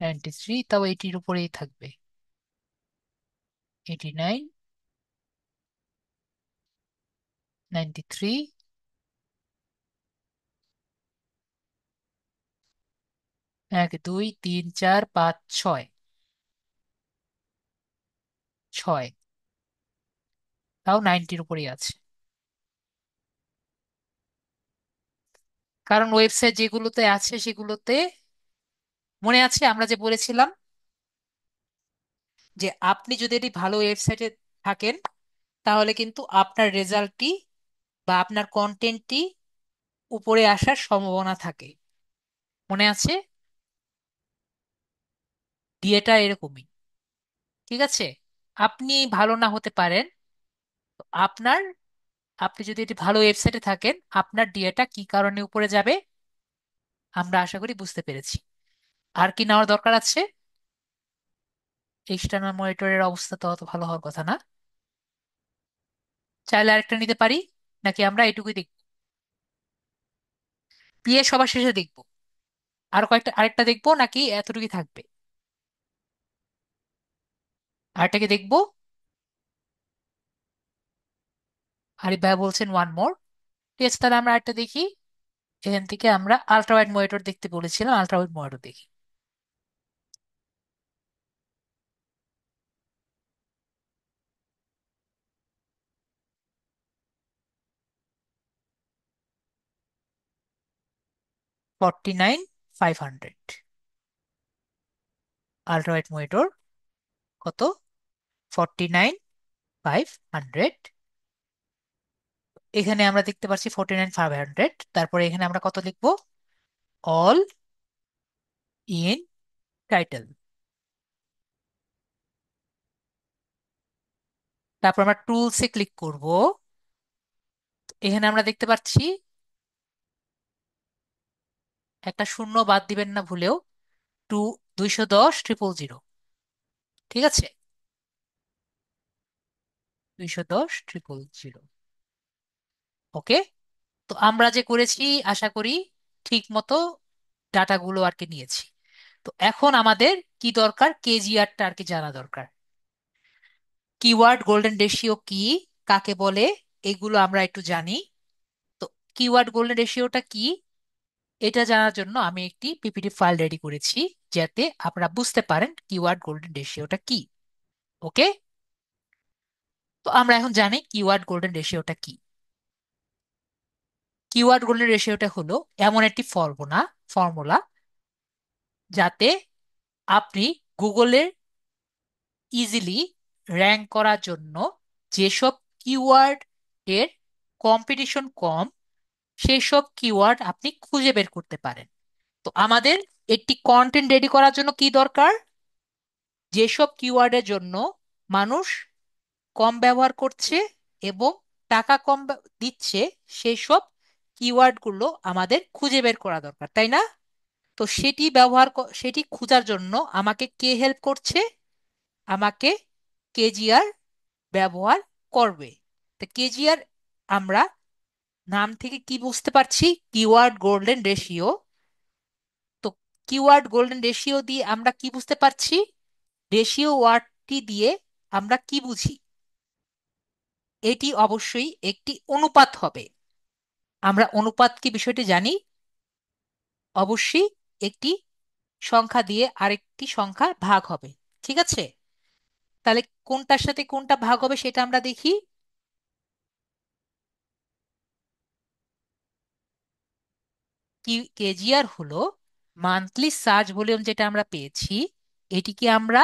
Speaker 1: 93, তাও 80-র উপরেই থাকবে। 89, 93, 1 2 3 4 5 6, 6, তাও 90-র উপরেই আছে। কারণ ওয়েবসাইট যেগুলোতে আছে সেগুলোতে মনে আছে আমরা যে বলেছিলাম যে আপনি যদি একটি ভালো ওয়েবসাইটে থাকেন, তাহলে কিন্তু আপনার রেজাল্টটি বা আপনার কন্টেন্টটি উপরে আসার সম্ভাবনা থাকে। মনে আছে? ডিএটা এরকমই। ঠিক আছে, আপনি ভালো না হতে পারেন, তো আপনি যদি একটি ভালো ওয়েবসাইটে থাকেন, আপনার ডিএটা কি কারণে উপরে যাবে আমরা আশা করি বুঝতে পেরেছি। আর কি নেওয়ার দরকার আছে? এক্সটার্নাল মনিটরের অবস্থা তো অত ভালো হওয়ার কথা না। চাইলে আরেকটা নিতে পারি, নাকি আমরা এটুকুই দেখব? পিএ সবার শেষে দেখবো? আর কয়েকটা আরেকটা দেখবো নাকি এতটুকুই থাকবে? আরেকটাকে দেখবো। আরিফ ভাই বলছেন ওয়ান মোর। ঠিক আছে, তাহলে আমরা আরেকটা দেখি। এখান থেকে আমরা আল্ট্রা ওয়াইড মনিটর দেখতে বলেছিলাম, আল্ট্রা ওয়াইড মনিটর দেখি। 49,500 আল্ট্রা ওয়াইড মনিটর। কত? 49,500। এখানে আমরা দেখতে পাচ্ছি 49,500, তারপরে এখানে আমরা কত লিখবো? All in title. তারপর আমরা টুলসে ক্লিক করব। এখানে আমরা দেখতে পাচ্ছি একটা শূন্য বাদ দিবেন না ভুলেও। 210,000। ঠিক আছে, 210,000। ওকে। তো আমরা যে করেছি, আশা করি ঠিক মতো ডাটাগুলো আর কি নিয়েছি। তো এখন আমাদের কি দরকার? কেজিআরটা আর কি জানা দরকার। কিওয়ার্ড গোল্ডেন রেশিও কি, কাকে বলে, এগুলো আমরা একটু জানি। তো কিওয়ার্ড গোল্ডেন রেশিওটা কি, এটা জানার জন্য আমি একটি পিপিটি ফাইল রেডি করেছি, যাতে আপনারা বুঝতে পারেন কিওয়ার্ড গোল্ডেন রেশিওটা কি। ওকে। তো আমরা এখন জানি কিওয়ার্ড গোল্ডেন রেশিওটা কি। কিওয়ার্ড গোল্ডেন রেশিওটা হলো এমন একটি ফর্মুলা যাতে আপনি গুগলের ইজিলি র্যাঙ্ক করার জন্য যেসব কিওয়ার্ড এর কম্পিটিশন কম, সেই সব কিওয়ার্ড আপনি খুঁজে বের করতে পারেন। তো আমাদের একটি কন্টেন্ট রেডি করার জন্য কি দরকার? যেসব কিওয়ার্ডের জন্য মানুষ কম ব্যবহার করছে এবং টাকা কম দিচ্ছে, সেই সব কিওয়ার্ডগুলো আমাদের খুঁজে বের করা দরকার, তাই না? তো সেটি খোঁজার জন্য আমাকে কে হেল্প করছে? আমাকে কেজিআর ব্যবহার করবে। তো কেজিআর আমরা নাম থেকে কি বুঝতে পারছি? Keyword golden ratio. তো কিওয়ার্ড গোল্ডেন রেশিও দিয়ে আমরা কি বুঝতে পারছি? রেশিও ওয়ার্ডটি দিয়ে আমরা কি বুঝি? এটি অবশ্যই একটি অনুপাত হবে। আমরা অনুপাত কি বিষয়টি জানি। অবশ্যই একটি সংখ্যা দিয়ে আরেকটি সংখ্যা ভাগ হবে। ঠিক আছে, তাহলে কোনটার সাথে কোনটা ভাগ হবে সেটা আমরা দেখি। কি কেজিআর হলো মান্থলি সার্চ ভলিউম যেটা আমরা পেয়েছি, এটিকে আমরা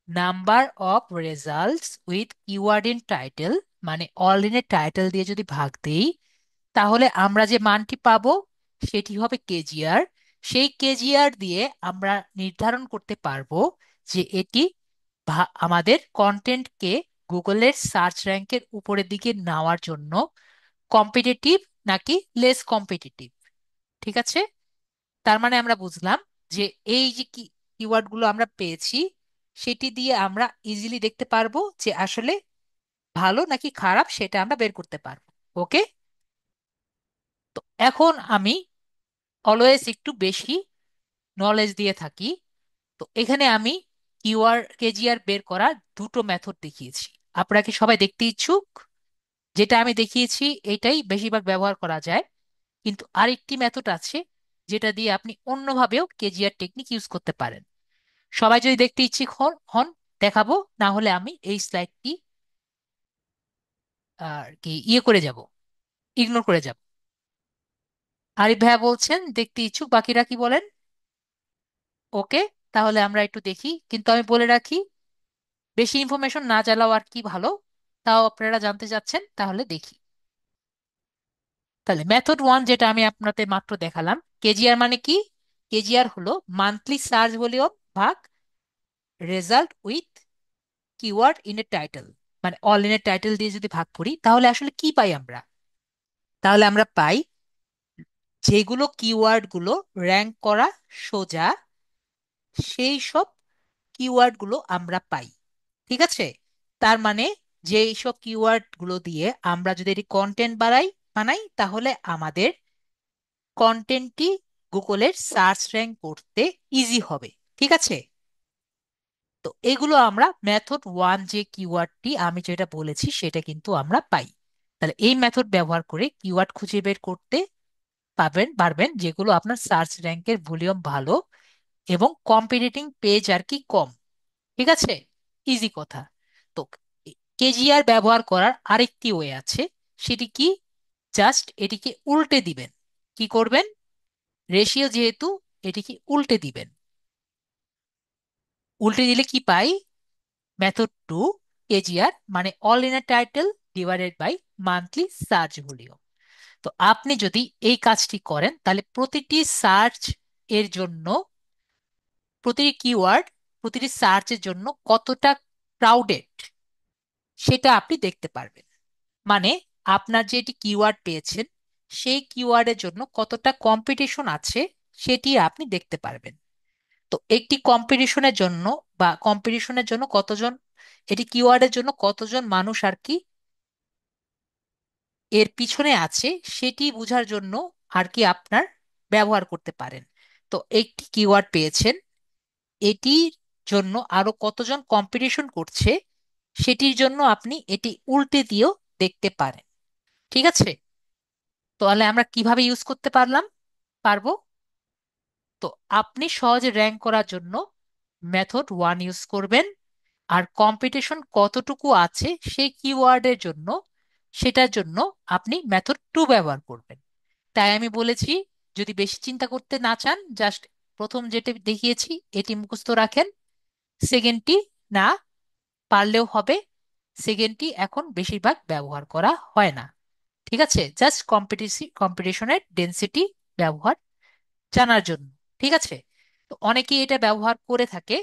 Speaker 1: number of results with keyword in title, মানে অল ইন এ টাইটেল দিয়ে যদি ভাগ দেই, তাহলে আমরা যে মানটি পাবো সেটি হবে কেজিআর। সেই কেজিআর দিয়ে আমরা নির্ধারণ করতে পারবো যে এটি আমাদের কন্টেন্টকে গুগলের সার্চ র্যাঙ্কের উপরের দিকে নেওয়ার জন্য কম্পিটিটিভ নাকি লেস কম্পিটিটিভ। ঠিক আছে, তার মানে আমরা বুঝলাম যে এই যে কিওয়ার্ড গুলো আমরা পেয়েছি, সেটি দিয়ে আমরা ইজিলি দেখতে পারবো যে আসলে ভালো নাকি খারাপ, সেটা আমরা বের করতে পারবো। ওকে। তো এখন আমি অলওয়েজ একটু বেশি নলেজ দিয়ে থাকি। তো এখানে আমি কেজিআর বের করার দুটো মেথড দেখিয়েছি। আপনারা কি সবাই দেখতে ইচ্ছুক? যেটা আমি দেখিয়েছি এটাই বেশিরভাগ ব্যবহার করা যায়, কিন্তু আরেকটি মেথড আছে যেটা দিয়ে আপনি অন্যভাবেও কেজিআর টেকনিক ইউজ করতে পারেন। সবাই যদি দেখতে ইচ্ছুক হন হন দেখাবো, না হলে আমি এই স্লাইডটি আর কি করে যাব, ইগনোর করে যাব। আরিফ ভাইয়া বলছেন দেখতে ইচ্ছুক, বাকিরা কি বলেন? ওকে, তাহলে আমরা একটু দেখি, কিন্তু আমি বলে রাখি বেশি ইনফরমেশন না জানাও আর কি ভালো। তাও আপনারা জানতে চাচ্ছেন, তাহলে দেখি। তাহলে মেথড ওয়ান যেটা আমি আপনাদের মাত্র দেখালাম, কেজিআর মানে কি? কেজিআর হলো মান্থলি সার্চ ভলিউম ভাগ result with keyword in a title, মানে অল ইন এ টাইটেল দিয়ে যদি ভাগ করি তাহলে আসলে কি পাই আমরা? তাহলে আমরা পাই যেগুলো কিওয়ার্ড গুলো র্যাঙ্ক করা সোজা, সেই সব কিওয়ার্ড গুলো আমরা পাই। ঠিক আছে, তার মানে যে সব কিওয়ার্ড গুলো দিয়ে আমরা যদি এটি কন্টেন্ট বানাই, তাহলে আমাদের কন্টেন্টটি গুগলের সার্চ র্যাঙ্ক করতে ইজি হবে। ঠিক আছে। তো এগুলো আমরা মেথড ওয়ান যে কিওয়ার্ডটি আমি যেটা বলেছি সেটা কিন্তু আমরা পাই। তাহলে এই মেথড ব্যবহার করে কিওয়ার্ড খুঁজে বের করতে পারবেন যেগুলো আপনার সার্চ র্যাঙ্কের ভলিউম ভালো এবং কম্পিটিটিভ পেজ আর কি কম। ঠিক আছে, ইজি কথা। তো কেজিআর ব্যবহার করার আরেকটি ওয়ে আছে, সেটি কি? জাস্ট এটিকে উল্টে দিবেন। কি করবেন? রেশিও যেহেতু, এটিকে উল্টে দিবেন। উল্টে দিলে কি পাই? মেথড টু কেজিআর মানে all in a title divided by monthly search volume. তো আপনি যদি এই কাজটি করেন তাহলে প্রতিটি সার্চ এর জন্য, প্রতিটি কিওয়ার্ড, প্রতিটি সার্চের জন্য কতটা ক্রাউডেড সেটা আপনি দেখতে পারবেন। মানে আপনার যে এটি কিওয়ার্ড পেয়েছেন সেই কিওয়ার্ডের জন্য কতটা কম্পিটিশন আছে সেটি আপনি দেখতে পারবেন। তো একটি কম্পিটিশনের জন্য বা কম্পিটিশনের জন্য কতজন, এটি কিওয়ার্ডের জন্য কতজন মানুষ আর কি এর পিছনে আছে সেটি বোঝার জন্য আর কি আপনার ব্যবহার করতে পারেন। তো একটি কিওয়ার্ড পেয়েছেন, এটির জন্য আরো কতজন কম্পিটিশন করছে সেটির জন্য আপনি এটি উল্টে দিয়েও দেখতে পারেন। ঠিক আছে, তাহলে আমরা কিভাবে ইউজ করতে পারবো? তো আপনি সহজে র্যাঙ্ক করার জন্য মেথড ওয়ান ইউজ করবেন, আর কম্পিটিশন কতটুকু আছে সেই কিওয়ার্ডের জন্য, সেটার জন্য আপনি মেথড টু ব্যবহার করবেন। তাই আমি বলেছি, যদি বেশি চিন্তা করতে না চান, জাস্ট প্রথম যেটা দেখিয়েছি এটি মুখস্থ রাখেন। সেকেন্ডটি না পারলেও হবে, সেকেন্ডটি এখন বেশিরভাগ ব্যবহার করা হয় না। ঠিক আছে, জাস্ট কম্পিটিশনের ডেন্সিটি ব্যবহার জানার জন্য। ঠিক আছে, তো অনেকেই এটা ব্যবহার করে থাকে।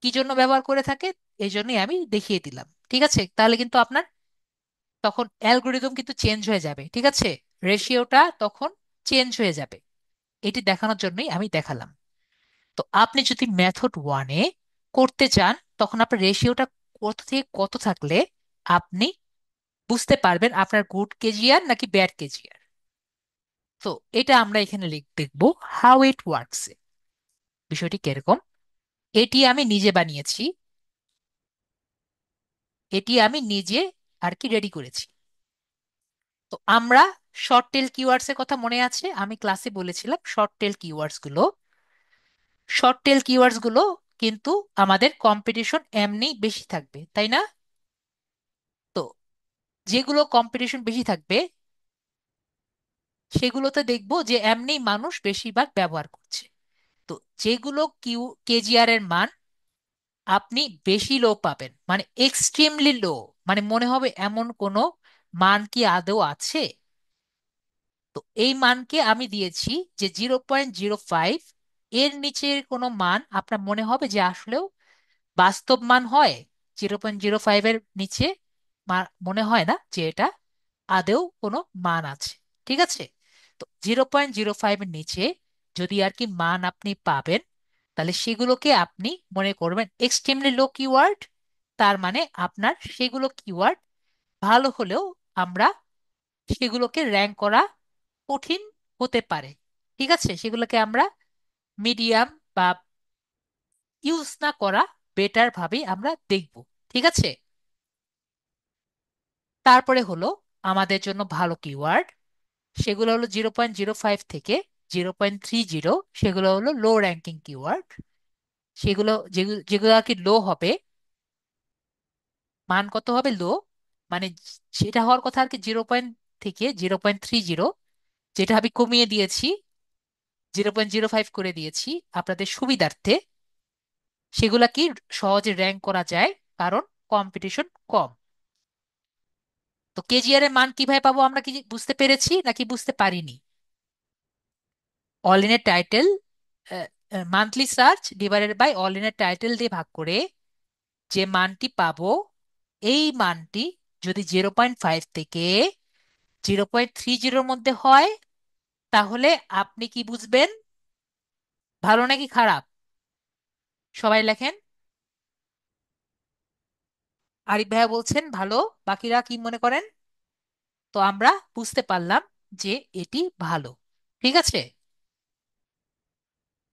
Speaker 1: কি জন্য ব্যবহার করে থাকে এই জন্যই আমি দেখিয়ে দিলাম। ঠিক আছে, তাহলে কিন্তু আপনার তখন অ্যালগোরিদম কিন্তু চেঞ্জ হয়ে যাবে। ঠিক আছে, রেশিওটা তখন চেঞ্জ হয়ে যাবে, এটি দেখানোর জন্যই আমি দেখালাম। তো আপনি যদি মেথড ওয়ানে করতে চান তখন আপনার রেশিওটা কত থেকে কত থাকলে আপনি বুঝতে পারবেন আপনার গুড কেজিআর নাকি ব্যাড কেজিআর। তো এটা আমরা এখানে দেখবো হাউ ইট ওয়ার্কস। বিষয়টি কিরকম, এটি আমি নিজে বানিয়েছি, এটি আমি নিজে আর কি রেডি করেছি। তো আমরা শর্ট টেল কিওয়ার্ডস এর কথা মনে আছে, আমি ক্লাসে বলেছিলাম শর্ট টেল কিওয়ার্ডস গুলো কিন্তু আমাদের কম্পিটিশন এমনি বেশি থাকবে, তাই না? তো যেগুলো কম্পিটিশন বেশি থাকবে সেগুলোতে দেখবো যে এমনি মানুষ বেশিরভাগ ব্যবহার করছে। তো যেগুলো কেজিআর এর মান আপনি বেশি লো পাবেন, মানে এক্সট্রিমলি লো, মানে মনে হবে এমন কোনো মান কি আদৌ আছে। তো এই মানকে আমি দিয়েছি যে 0.05, এর নিচের কোনো মান আপনার মনে হবে যে আসলেও বাস্তব মান হয়। 0.05 এর নিচে মনে হয় না যে এটা আদেও কোনো মান আছে। ঠিক আছে, তো 0.05 এর নিচে যদি আর কি মান আপনি পাবেন তাহলে সেগুলোকে আপনি মনে করবেন এক্সট্রিমলি লো কিওয়ার্ড। তার মানে আপনার সেগুলো কিওয়ার্ড ভালো হলেও আমরা সেগুলোকে র্যাঙ্ক করা কঠিন হতে পারে। ঠিক আছে, সেগুলোকে আমরা মিডিয়াম বা ইউজ না করা বেটার ভাবে আমরা দেখব। ঠিক আছে, তারপরে হলো আমাদের জন্য ভালো কিওয়ার্ড, সেগুলো হলো 0.05 থেকে 0.30, সেগুলো হলো লো র্যাঙ্কিং কিওয়ার্ড। সেগুলো যেগুলো যেগুলো আর কি লো হবে, মান কত হবে লো, মানে সেটা হওয়ার কথা আর কি 0. থেকে 0.30, যেটা আমি কমিয়ে দিয়েছি, 0.05 করে দিয়েছি আপনাদের সুবিধার্থে। সেগুলা কি সহজে র্যাঙ্ক করা যায় কারণ কম্পিটিশন কম। তো কেজিআর এর মান কিভাবে পাবো আমরা কি বুঝতে পেরেছি নাকি বুঝতে পারিনি? All in a title, monthly search divided by all in a title দিয়ে ভাগ করে যে মানটি পাবো, এই মানটি যদি 0.5 থেকে 0.30 মধ্যে হয় তাহলে আপনি কি বুঝবেন, ভালো নাকি খারাপ? সবাই লেখেন। আরিফ ভাইয়া বলছেন ভালো, বাকিরা কি মনে করেন? তো আমরা বুঝতে পারলাম যে এটি ভালো। ঠিক আছে,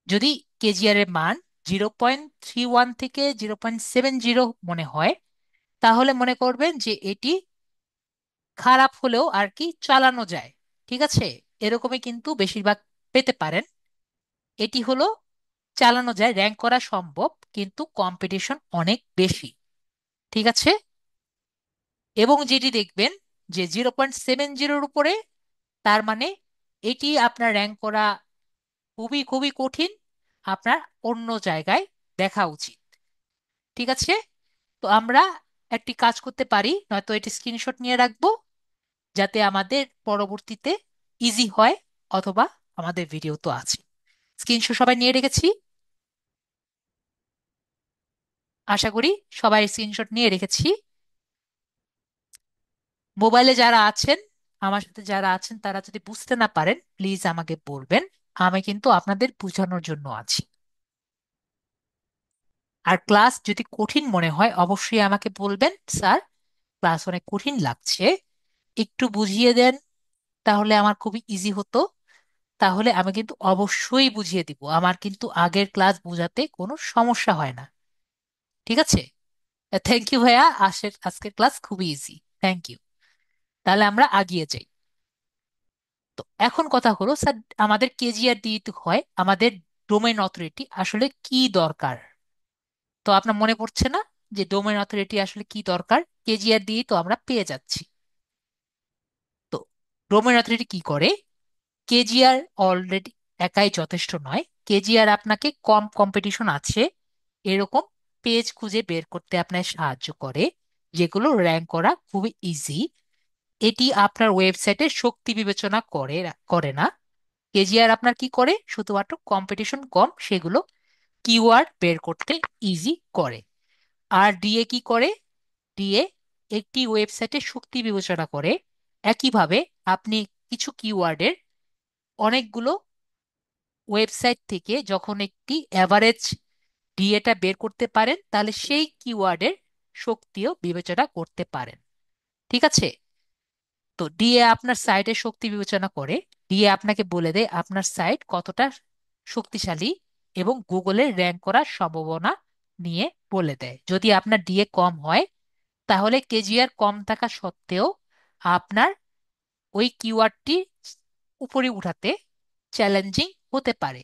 Speaker 1: যদি কেজিআর এর মান 0.31 থেকে 0.70 মনে হয়, তাহলে মনে করবেন যে এটি খারাপ হলেও আর কি চালানো যায়। ঠিক আছে, এরকমই কিন্তু বেশিরভাগ পেতে পারেন। এটি হলো চালানো যায়, র্যাঙ্ক করা সম্ভব, কিন্তু কম্পিটিশন অনেক বেশি। ঠিক আছে, এবং যেটি দেখবেন যে 0.70-র উপরে, তার মানে এটি আপনার র্যাঙ্ক করা খুবই খুবই কঠিন, আপনার অন্য জায়গায় দেখা উচিত। ঠিক আছে, তো আমরা একটি কাজ করতে পারি, নয়তো এটি স্ক্রিনশট নিয়ে রাখবো যাতে আমাদের পরবর্তীতে ইজি হয়, অথবা আমাদের ভিডিও তো আছে। স্ক্রিনশট সবাই নিয়ে রেখেছি, আশা করি সবাই স্ক্রিনশট নিয়ে রেখেছি। মোবাইলে যারা আছেন, আমার সাথে যারা আছেন, তারা যদি বুঝতে না পারেন প্লিজ আমাকে বলবেন, আমি কিন্তু আপনাদের বোঝানোর জন্য আছি। আর ক্লাস যদি কঠিন মনে হয় অবশ্যই আমাকে বলবেন, স্যার ক্লাস অনেক কঠিন লাগছে, একটু বুঝিয়ে দেন, তাহলে আমার খুবই ইজি হতো। তাহলে আমি কিন্তু অবশ্যই বুঝিয়ে দিব, আমার কিন্তু আগের ক্লাস বোঝাতে কোনো সমস্যা হয় না। ঠিক আছে, থ্যাংক ইউ ভাইয়া, আজকের ক্লাস খুবই ইজি। Thank you. তাহলে আমরা আগিয়ে যাই। তো এখন কথা হলো স্যার, আমাদের কেজিআর দিতে হয়, আমাদের ডোমেইন অথরিটি আসলে কি দরকার? তো আপনার মনে পড়ছে না যে ডোমেইন অথরিটি আসলে কি দরকার? কেজিআর দিয়ে তো আমরা পেয়ে যাচ্ছি। তো ডোমেইন অথরিটি কি করে? কেজিআর অলরেডি একাই যথেষ্ট নয়, কেজিআর আপনাকে কম কম্পিটিশন আছে এরকম পেজ খুঁজে বের করতে আপনার সাহায্য করে, যেগুলো র্যাঙ্ক করা খুবই ইজি। এটি আপনার ওয়েবসাইটের শক্তি বিবেচনা করে না। কেজিআর আপনার কি করে? শুধুমাত্র কম্পিটিশন কম সেগুলো কিওয়ার্ড বের করতে ইজি করে। আর ডিএ কি করে? ডিএ একটি ওয়েবসাইটের শক্তি বিবেচনা করে। একইভাবে আপনি কিছু কিওয়ার্ডের অনেকগুলো ওয়েবসাইট থেকে যখন একটি অ্যাভারেজ ডিএটা বের করতে পারেন, তাহলে সেই কিওয়ার্ডের শক্তিও বিবেচনা করতে পারেন। ঠিক আছে, তো ডিএ আপনার সাইটের শক্তি বিবেচনা করে। ডিএ আপনাকে বলে দেয় আপনার সাইট কতটা শক্তিশালী, এবং গুগলের র্যাঙ্ক করার সম্ভাবনা নিয়ে বলে দেয়। যদি আপনার ডিএ কম হয়, তাহলে কেজিআর কম থাকা সত্ত্বেও আপনার ওই কিওয়ার্ডটি উপরে উঠাতে চ্যালেঞ্জিং হতে পারে।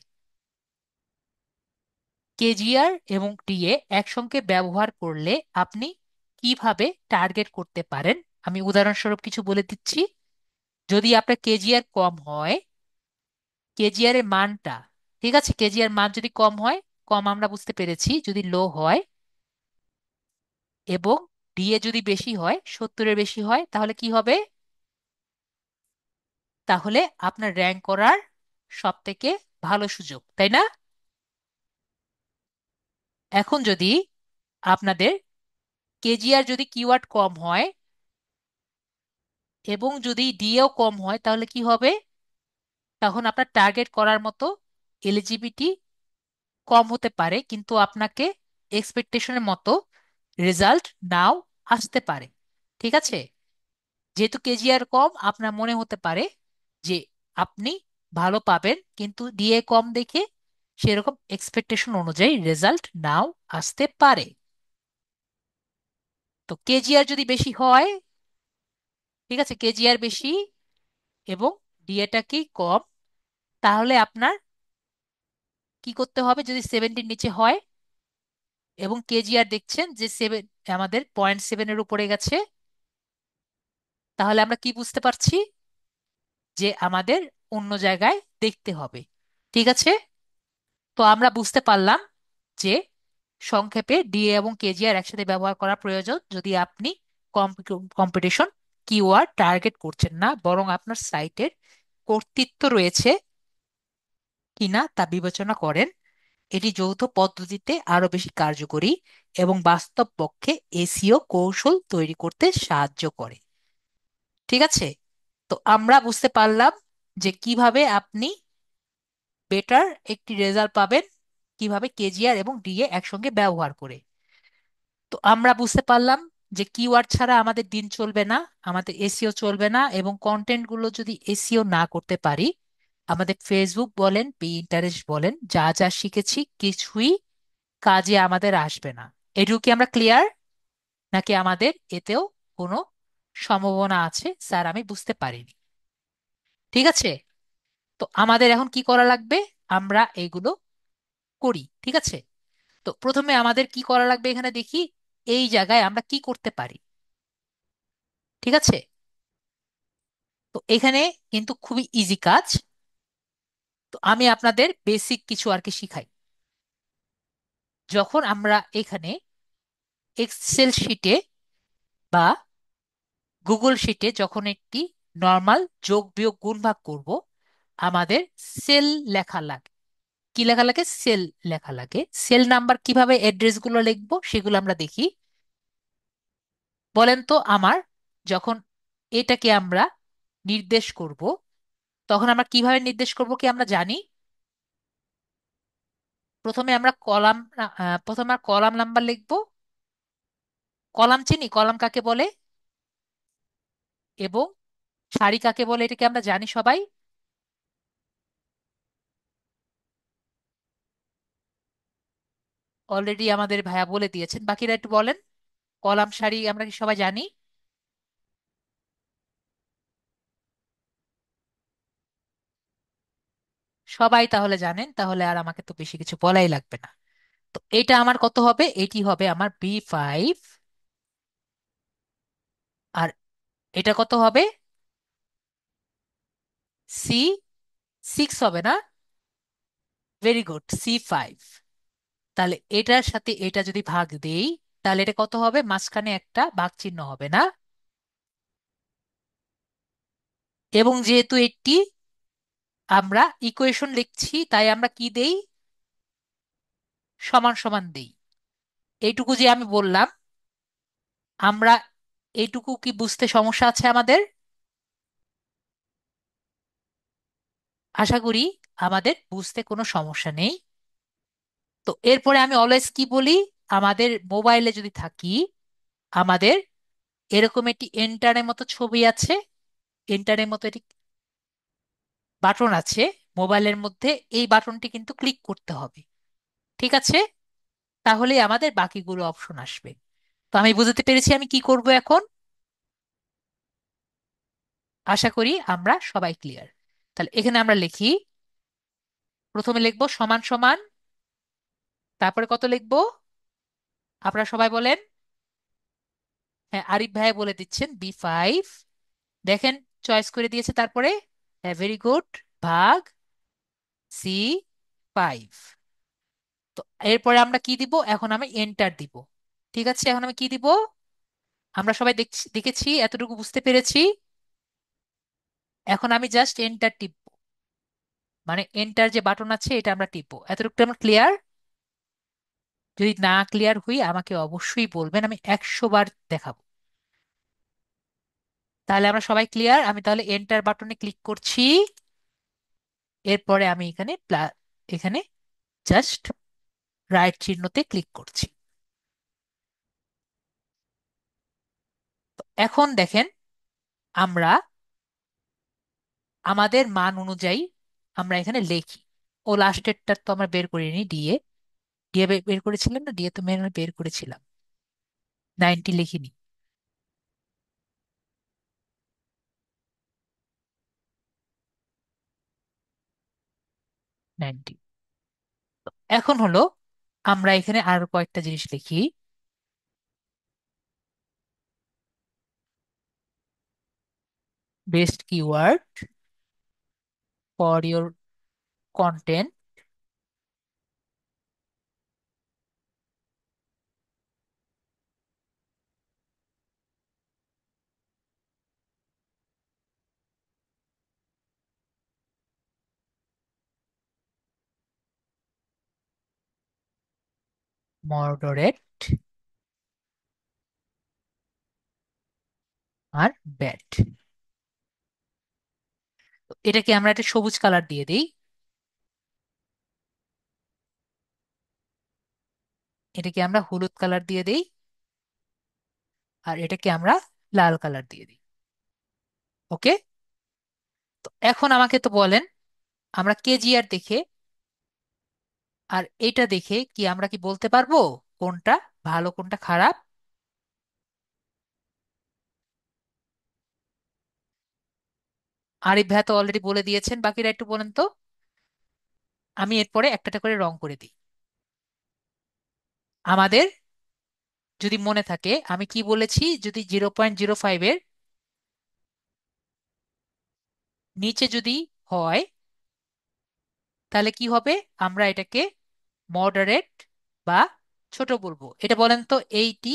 Speaker 1: কেজিআর এবং ডিএ একসঙ্গে ব্যবহার করলে আপনি কিভাবে টার্গেট করতে পারেন, আমি উদাহরণস্বরূপ কিছু বলে দিচ্ছি। যদি আপনার কেজিআর কম হয়, কেজিআর এর মানটা, ঠিক আছে, কেজিআর মান যদি কম হয়, কম আমরা বুঝতে পেরেছি, যদি লো হয় এবং ডিএ যদি বেশি হয়, 70-এর বেশি হয়, তাহলে কি হবে? তাহলে আপনার র্যাঙ্ক করার সব থেকে ভালো সুযোগ, তাই না? এখন যদি আপনাদের কেজিআর যদি কিওয়ার্ড কম হয় এবং যদি ডিএও কম হয়, তাহলে কি হবে? তখন আপনার টার্গেট করার মতো এলিজিবিলিটি কম হতে পারে, কিন্তু আপনাকে এক্সপেকটেশনের মতো রেজাল্ট নাও আসতে পারে। ঠিক আছে, যেহেতু কেজিআর কম, আপনার মনে হতে পারে যে আপনি ভালো পাবেন, কিন্তু ডিএ কম দেখে সেরকম এক্সপেকটেশন অনুযায়ী রেজাল্ট নাও আসতে পারে। তো কেজিআর যদি বেশি হয়, ঠিক আছে, কেজিআর বেশি এবং ডিএটা কি কম, তাহলে আপনার কি করতে হবে? যদি 70-র নিচে হয় এবং কেজিআর দেখছেন যে 7, আমাদের 0.7-এর উপরে গেছে, তাহলে আমরা কি বুঝতে পারছি? যে আমাদের অন্য জায়গায় দেখতে হবে। ঠিক আছে, তো আমরা বুঝতে পারলাম যে সংক্ষেপে ডিএ এবং কেজিআর একসাথে ব্যবহার করা প্রয়োজন যদি আপনি কম্পিটিশন কিওয়ার্ড টার্গেট করছেন না, বরং আপনার সাইটের কর্তৃত্ব রয়েছে কিনা তা বিবেচনা করেন। এটি যৌথ পদ্ধতিতে আরো বেশি কার্যকরী এবং বাস্তব পক্ষে এসিও কৌশল তৈরি করতে সাহায্য করে। ঠিক আছে, তো আমরা বুঝতে পারলাম যে কিভাবে আপনি বেটার একটি রেজাল্ট পাবেন, কিভাবে কেজিআর এবং ডিএ একসঙ্গে ব্যবহার করে। তো আমরা বুঝতে পারলাম যে কিওয়ার্ড ছাড়া আমাদের দিন চলবে না, আমাদের এসিও চলবে না, এবং কন্টেন্ট গুলো যদি এসিও না করতে পারি, আমাদের ফেসবুক বলেন, পিন্টারেস্ট বলেন, যা যা শিখেছি কিছুই কাজে আমাদের আসবে না। এটুকু কি আমরা ক্লিয়ার? নাকি আমাদের এতেও কোনো সম্ভাবনা আছে স্যার আমি বুঝতে পারিনি? ঠিক আছে, তো আমাদের এখন কি করা লাগবে? আমরা এগুলো করি, ঠিক আছে? তো প্রথমে আমাদের কি করা লাগবে এখানে দেখি, এই জায়গায় আমরা কি করতে পারি। ঠিক আছে, তো এখানে কিন্তু খুবই ইজি কাজ। তো আমি আপনাদের বেসিক কিছু আর কি শিখাই। যখন আমরা এখানে এক্সেল শিটে বা গুগল শিটে যখন একটি নর্মাল যোগ বিয়োগ গুণ ভাগ করব, আমাদের সেল লেখা লাগে। কি লেখা লাগে? সেল লেখা লাগে। সেল নাম্বার কিভাবে অ্যাড্রেস গুলো লিখবো সেগুলো আমরা দেখি। বলেন তো আমার, যখন এটাকে আমরা নির্দেশ করব, তখন আমরা কিভাবে নির্দেশ করব কি আমরা জানি? প্রথমে আমরা কলাম, প্রথমে আমরা কলাম নাম্বার লিখবো। কলাম চিনি, কলাম কাকে বলে, এবং সারি কাকে বলে, এটাকে আমরা জানি সবাই। অলরেডি আমাদের ভাইয়া বলে দিয়েছেন, বাকিরা একটু বলেন। কলাম সারি আমরা কি সবাই জানি? সবাই তাহলে জানেন, তাহলে আর আমাকে তো বেশি কিছু বলাই লাগবে না। তো এটা আমার কত হবে? এটি হবে আমার B5। আর এটা কত হবে? C6 হবে না? Very good, C5। তাহলে এটার সাথে এটা যদি ভাগ দেই, তাহলে এটা কত হবে? মাঝখানে একটা ভাগ চিহ্ন হবে না? এবং যেহেতু একটি আমরা ইকুয়েশন লিখছি, তাই আমরা কি দেই? সমান সমান দেই। এইটুকু যে আমি বললাম, আমরা এইটুকু কি বুঝতে সমস্যা আছে আমাদের? আশা করি আমাদের বুঝতে কোনো সমস্যা নেই। তো এরপরে আমি অলওয়েজ কি বলি, আমাদের মোবাইলে যদি থাকি, আমাদের এরকম একটি এন্টারের মতো ছবি আছে, এন্টারের মতো একটি বাটন আছে মোবাইলের মধ্যে। এই বাটনটি কিন্তু ক্লিক করতে হবে, ঠিক আছে? তাহলেই আমাদের বাকিগুলো অপশন আসবে। তো আমি বুঝতে পেরেছি আমি কি করব এখন। আশা করি আমরা সবাই ক্লিয়ার। তাহলে এখানে আমরা লিখি, প্রথমে লিখবো সমান সমান, তারপরে কত লিখবো? আপনারা সবাই বলেন। হ্যাঁ, আরিফ ভাই বলে দিচ্ছেন B5। দেখেন, চয়েস করে দিয়েছে। তারপরে হ্যাঁ, ভেরি গুড, ভাগ C5। তো এরপরে আমরা কি দিব? এখন আমি এন্টার দিব। ঠিক আছে, এখন আমি কি দিব? আমরা সবাই দেখেছি, এতটুকু বুঝতে পেরেছি। এখন আমি জাস্ট এন্টার টিপব, মানে এন্টার যে বাটন আছে এটা আমরা টিপবো। এতটুকু আমরা ক্লিয়ার? যদি না ক্লিয়ার হই আমাকে অবশ্যই বলবেন, আমি 100 বার দেখাবো। তাহলে আমরা সবাই ক্লিয়ার? আমি তাহলে এন্টার বাটনে ক্লিক করছি। এরপরে আমি এখানে এখানে জাস্ট রাইট চিহ্নতে ক্লিক করছি। তো এখন দেখেন, আমরা আমাদের মান অনুযায়ী আমরা এখানে লিখি। ও লাস্টেরটা তো আমরা বের করিনি, ডিএ। ডিএ বের করেছিলাম না? ডিএ তো মেন বের করেছিলাম। 90 লিখিনি। 90। এখন হলো আমরা এখানে আরো কয়েকটা জিনিস লিখি। Best keyword for your content, moderate আর ব্যাড। এটাকে আমরা একটা সবুজ কালার দিয়ে দিই, এটাকে আমরা হলুদ কালার দিয়ে দিই, আর এটাকে আমরা লাল কালার দিয়ে দিই। ওকে, তো এখন আমাকে তো বলেন, আমরা কেজিআর দেখে আর এটা দেখে কি আমরা কি বলতে পারবো কোনটা ভালো কোনটা খারাপ? আরিফ ভাইয়া তো অলরেডি বলে দিয়েছেন, বাকিরা একটু বলেন তো। আমি এরপরে একটা একটা করে রং করে দিই। আমাদের যদি মনে থাকে আমি কি বলেছি, যদি 0.05-এর নিচে যদি হয় তাহলে কি হবে? আমরা এটাকে মডারেট বা ছোট বলবো। এটা বলেন তো, এইটি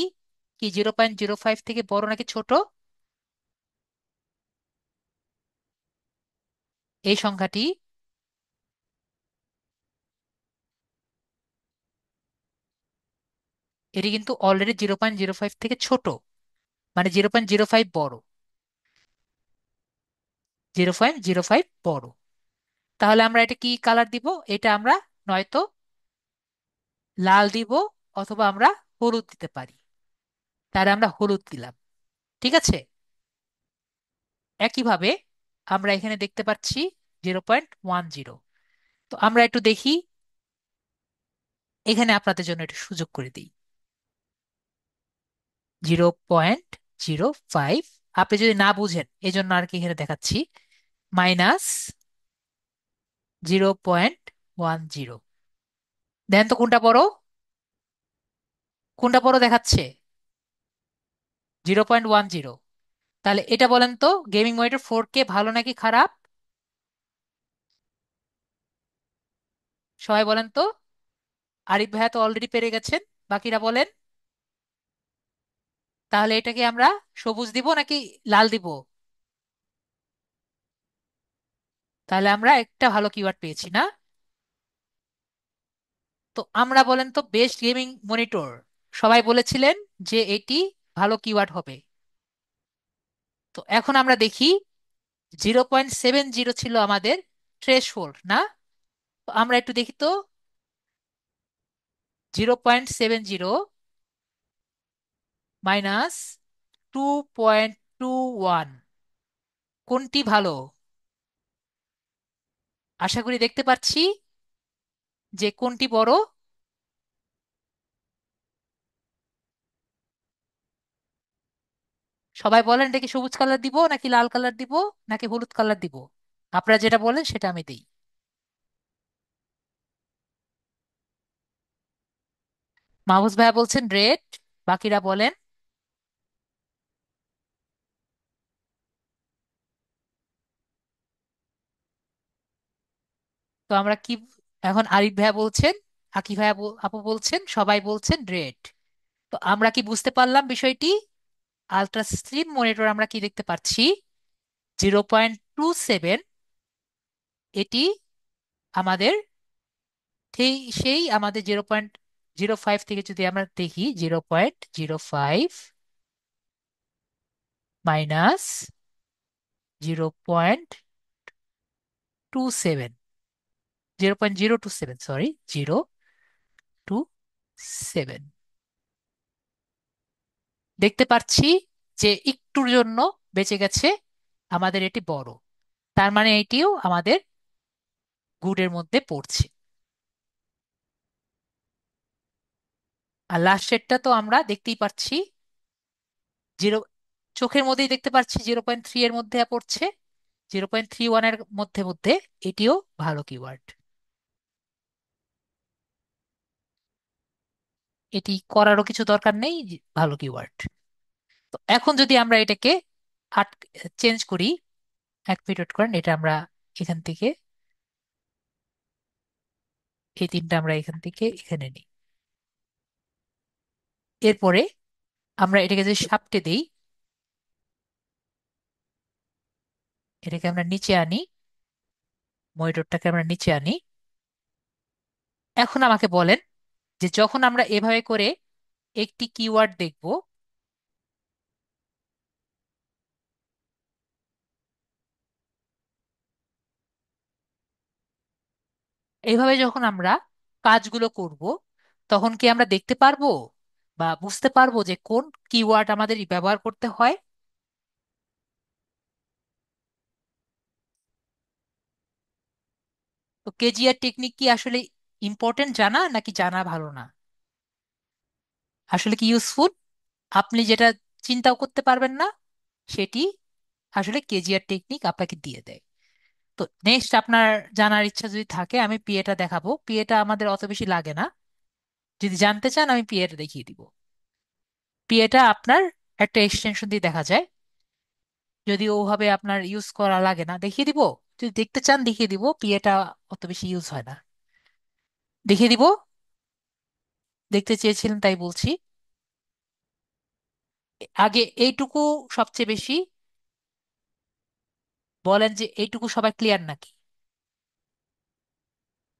Speaker 1: কি 0.05 থেকে বড় নাকি ছোট? এই সংখ্যাটি, এটি কিন্তু অলরেডি 0.05 থেকে ছোট, মানে 0.05 বড়। 0.05 বড়। তাহলে আমরা এটা কি কালার দিব? এটা আমরা নয়তো লাল দিব, অথবা আমরা হলুদ দিতে পারি। তাহলে আমরা হলুদ দিলাম। ঠিক আছে। একইভাবে আমরা এখানে দেখতে পাচ্ছি 0.10। তো আমরা একটু দেখি, এখানে আপনাদের জন্য একটু সুযোগ করে দিই। 0.05, আপনি যদি না বুঝেন এই জন্য আর কি এখানে দেখাচ্ছি, -0.10। দেখেন তো কোনটা বড়, কোনটা বড় দেখাচ্ছে? 0.10। তাহলে এটা বলেন তো, গেমিং মনিটর 4K ভালো নাকি খারাপ? সবাই বলেন তো। আরিফ ভাইয়া তো অলরেডি পেরে গেছেন, বাকিরা বলেন। তাহলে এটাকে আমরা সবুজ দিব নাকি লাল দিব? তাহলে আমরা একটা ভালো কিওয়ার্ড পেয়েছি না? তো আমরা বলেন তো, বেস্ট গেমিং মনিটর সবাই বলেছিলেন যে এটি ভালো কিওয়ার্ড হবে। তো এখন আমরা দেখি, 0.70 ছিল আমাদের থ্রেশহোল্ড না? তো আমরা একটু দেখি তো, 0.70 -2.21 কোনটি ভালো? আশা করি দেখতে পাচ্ছি যে কোনটি বড়। সবাই বলেন, এটা কি সবুজ কালার দিব নাকি লাল কালার দিব নাকি হলুদ কালার দিব? আপনারা যেটা বলেন সেটা আমি দিই। মাহফুজ ভাইয়া বলছেন রেড, বাকিরা বলেন। তো আমরা কি, এখন আরিফ ভাইয়া বলছেন, আকি ভাইয়া আপু বলছেন, সবাই বলছেন রেড। তো আমরা কি বুঝতে পারলাম বিষয়টি? আলট্রা স্লিম মনিটর আমরা কি দেখতে পাচ্ছি, 0.27। এটি আমাদের সেই আমাদের 0.05 থেকে যদি আমরা দেখি, 0.05 মাইনাস 0.27, 0.027, সরি, 0.27 দেখতে পাচ্ছি যে একটুর জন্য বেঁচে গেছে, আমাদের এটি বড়। তার মানে এটিও আমাদের গুডের মধ্যে পড়ছে। আর লাস্টেরটা তো আমরা দেখতেই পাচ্ছি, জিরো, চোখের মধ্যেই দেখতে পাচ্ছি 0.3 এর মধ্যে পড়ছে, 0.31 এর মধ্যে মধ্যে। এটিও ভালো কিওয়ার্ড। এটি করারও কিছু দরকার নেই, ভালো কিওয়ার্ড। তো এখন যদি আমরা এটাকে আট চেঞ্জ করি, এক মিনিট করেন, এটা আমরা এখান থেকে, এই তিনটা আমরা এখান থেকে এখানে নিই। এরপরে আমরা এটাকে যদি সাপটে দেই, এটাকে আমরা নিচে আনি, মনিটরটাকে আমরা নিচে আনি। এখন আমাকে বলেন যে যখন আমরা এভাবে করে একটি কিওয়ার্ড দেখব, এইভাবে যখন আমরা কাজগুলো করব, তখন কি আমরা দেখতে পারবো বা বুঝতে পারবো যে কোন কিওয়ার্ড আমাদের ব্যবহার করতে হয়? তো কেজিআর টেকনিক কি আসলে ইম্পর্টেন্ট জানা নাকি জানা ভালো না? আসলে কি ইউজফুল? আপনি যেটা চিন্তাও করতে পারবেন না সেটি আসলে কেজিআর টেকনিক আপনাকে দিয়ে দেয়। তো নেক্সট আপনার জানার ইচ্ছা যদি থাকে, আমি পিএটা দেখাবো। পিএটা আমাদের অত বেশি লাগে না, যদি জানতে চান আমি পিএটা দেখিয়ে দিব। পিএটা আপনার একটা এক্সটেনশন দিয়ে দেখা যায়, যদি ওভাবে আপনার ইউজ করা লাগে না দেখিয়ে দিব। যদি দেখতে চান দেখিয়ে দিব, পিএটা অত বেশি ইউজ হয় না। দেখিয়ে দিব, দেখতে চেয়েছিলেন তাই বলছি। আগে এইটুকু সবচেয়ে বেশি বলেন যে এইটুকু সবাই ক্লিয়ার নাকি?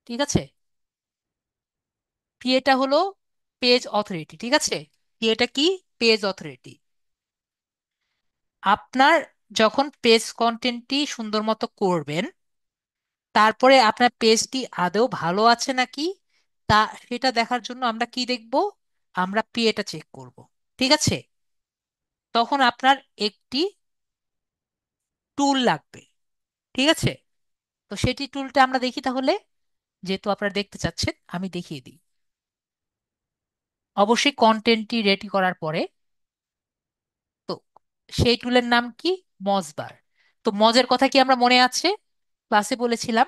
Speaker 1: ঠিক আছে। পিএটা হলো পেজ অথরিটি, ঠিক আছে। পিএটা কি? Page authority. আপনার যখন পেজ কন্টেন্টটি সুন্দর মতো করবেন, তারপরে আপনার পেজটি আদৌ ভালো আছে নাকি তা সেটা দেখার জন্য আমরা কি দেখব? আমরা পিএটা চেক করব। ঠিক আছে। তখন আপনার একটি টুল লাগবে। ঠিক আছে। তো সেটি টুলটা আমরা দেখি তাহলে, যেহেতু আপনারা দেখতে চাচ্ছেন আমি দেখিয়ে দিই। অবশ্যই কন্টেন্টটি রেডি করার পরে, তো সেই টুলের নাম কি? মজবার। তো মজের কথা কি আমরা মনে আছে? ক্লাসে বলেছিলাম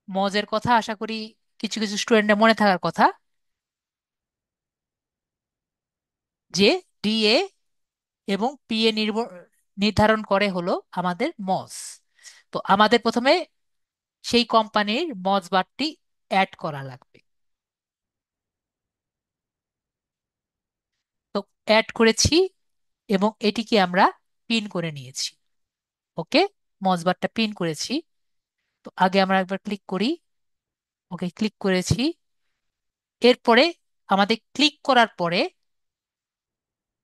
Speaker 1: মজের কথা, আশা করি কিছু কিছু স্টুডেন্টের মনে থাকার কথা, যে ডিএ এবং পিএ নির্ধারণ করে হলো আমাদের মজ। তো আমাদের প্রথমে সেই কোম্পানির মজ বারটি অ্যাড করা লাগবে। তো অ্যাড করেছি এবং এটিকে আমরা পিন করে নিয়েছি। ওকে, মজ বারটা পিন করেছি। তো আগে আমরা একবার ক্লিক করি। ওকে, ক্লিক করেছি। এরপরে আমাদের ক্লিক করার পরে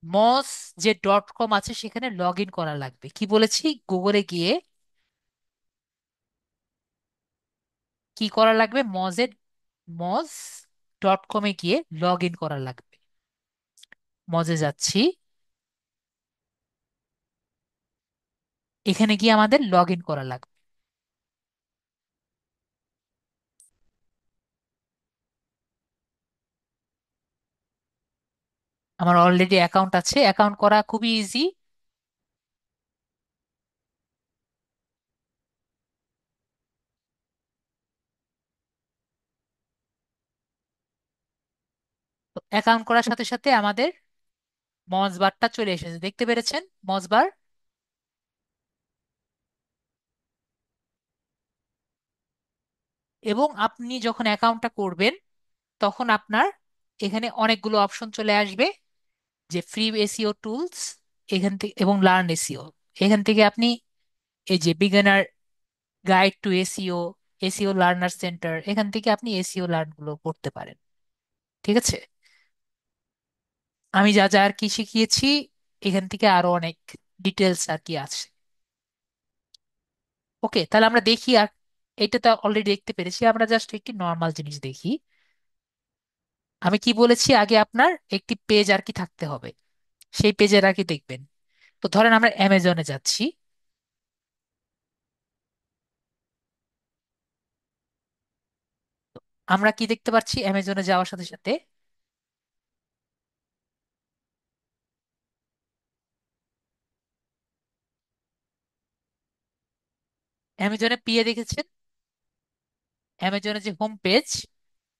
Speaker 1: মজ যে ডট কম আছে সেখানে লগ ইন করা লাগবে। কি বলেছি? গুগলে গিয়ে কি করা লাগবে? মজ ডট কমে গিয়ে লগ ইন করা লাগবে। মজে যাচ্ছি, এখানে গিয়ে আমাদের লগ ইন করা লাগবে। আমার অলরেডি অ্যাকাউন্ট আছে, অ্যাকাউন্ট করা খুবই ইজি। অ্যাকাউন্ট করার সাথে সাথে আমাদের মজ বারটা চলে এসেছে, দেখতে পেরেছেন? মজ বার। এবং আপনি যখন অ্যাকাউন্টটা করবেন তখন আপনার এখানে অনেকগুলো অপশন চলে আসবে, যে ফ্রি এসইও টুলস এখান থেকে এবং লার্ন এসইও। এখান থেকে আপনি এই যে beginner guide to SEO, SEO learner centre, এখান থেকে আপনি এসইও লার্ন গুলো করতে পারেন। ঠিক আছে। আমি যা যা আর কি শিখিয়েছি এখান থেকে আরো অনেক ডিটেলস আর কি আছে। ওকে, তাহলে আমরা দেখি। আর এটা তো অলরেডি দেখতে পেরেছি, আমরা জাস্ট একটি নর্মাল জিনিস দেখি। আমি কি বলেছি আগে? আপনার একটি পেজ আর কি থাকতে হবে, সেই পেজের আর কি দেখবেন। তো ধরেন আমরা অ্যামাজনে যাচ্ছি। আমরা কি দেখতে পাচ্ছি অ্যামাজনে যাওয়ার সাথে সাথে? অ্যামাজনে পিএ দেখেছেন? অ্যামাজনের যে হোম পেজ